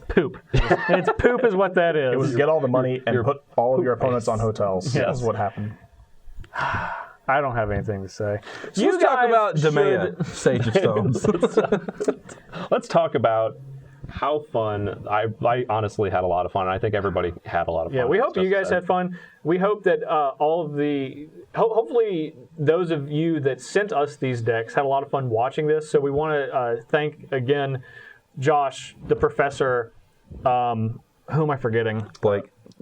poop. It's poop is what that is. It was get all the money and put all of your opponents on hotels. Yes. That's what happened. I don't have anything to say. So let's talk about should- Damia, Sage of Stones. Let's talk about how fun. I honestly had a lot of fun. I think everybody had a lot of fun. Yeah, we as hope you Justin guys said. had fun. We hope that all of the, hopefully those of you that sent us these decks had a lot of fun watching this. So we want to thank again Josh, the professor, who am I forgetting?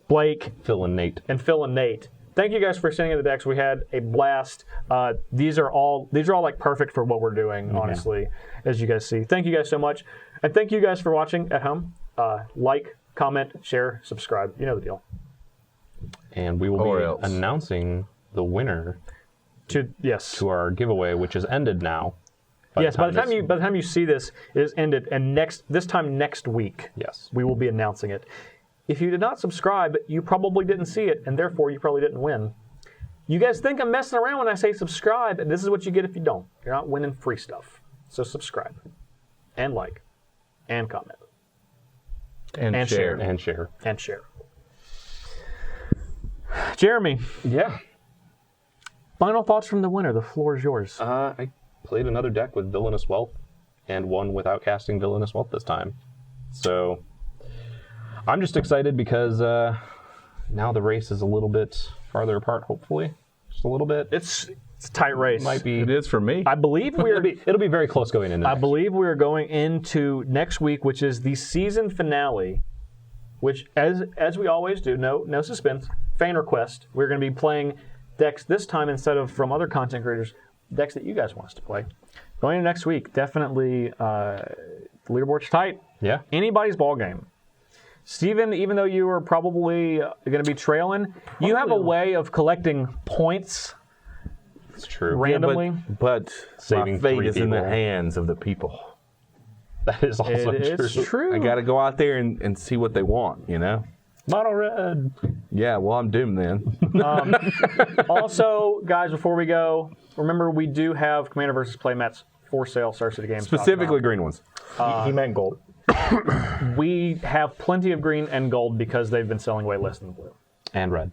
Blake, Phil and Nate. and Phil and Nate. Thank you guys for sending in the decks. We had a blast. These are all like perfect for what we're doing, honestly, as you guys see. Thank you guys so much. And thank you guys for watching at home. Like, comment, share, subscribe. You know the deal. And we will Or be else. announcing the winner Yes. to our giveaway, which is ended now. By By the time you see this, it is ended, and this time next week, Yes. we will be announcing it. If you did not subscribe, you probably didn't see it, and therefore you probably didn't win. You guys think I'm messing around when I say subscribe, and this is what you get if you don't. You're not winning free stuff. So subscribe, and like, and comment, and share. And share. and share. Jeremy, Yeah. final thoughts from the winner. The floor is yours. I played another deck with Villainous Wealth and one without casting Villainous Wealth this time. So I'm just excited because now the race is a little bit farther apart, hopefully. Just a little bit. It's a tight race. Might be. It is for me. I believe It'll be very close going into I next. believe we are going into next week, which is the season finale, which, as we always do, no suspense, fan request. We're going to be playing decks this time instead of from other content creators, decks that you guys want us to play. Going into next week, definitely leaderboard's tight. Yeah. Anybody's ball game. Steven, even though you are probably going to be trailing, you have a way of collecting points It's true. randomly. But Saving my fate 3 is in the people. hands of the people. That is also It's true. true. I got to go out there and see what they want, you know? Mono red. Yeah, well, I'm doomed then. Also, guys, before we go, remember we do have Commander versus Playmats for sale. StarCityGames. Specifically green ones. He meant gold. We have plenty of green and gold because they've been selling way less than blue. And red.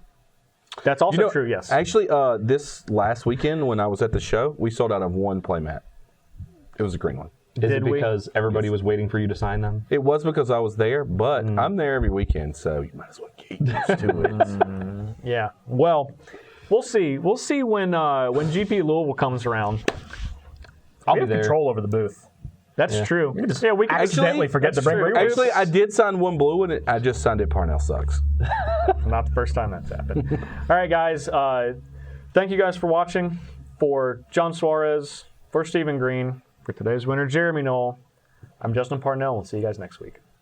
That's also You know, true. Yes. Actually, this last weekend when I was at the show, we sold out of one playmat. It was a green one. Is Did it we? because everybody was waiting for you to sign them? It was because I was there, but I'm there every weekend, so you might as well get used to it. Yeah. Well, we'll see. We'll see when GP Louisville comes around. I'll We be have there. control over the booth. That's true. We can just we can accidentally forget to that's bring true. Riku. Actually, I did sign one blue, and I just signed it Parnell Sucks. Not the first time that's happened. All right, guys. Thank you guys for watching. For John Suarez, for Stephen Green, for today's winner, Jeremy Knoll, I'm Justin Parnell. We'll see you guys next week.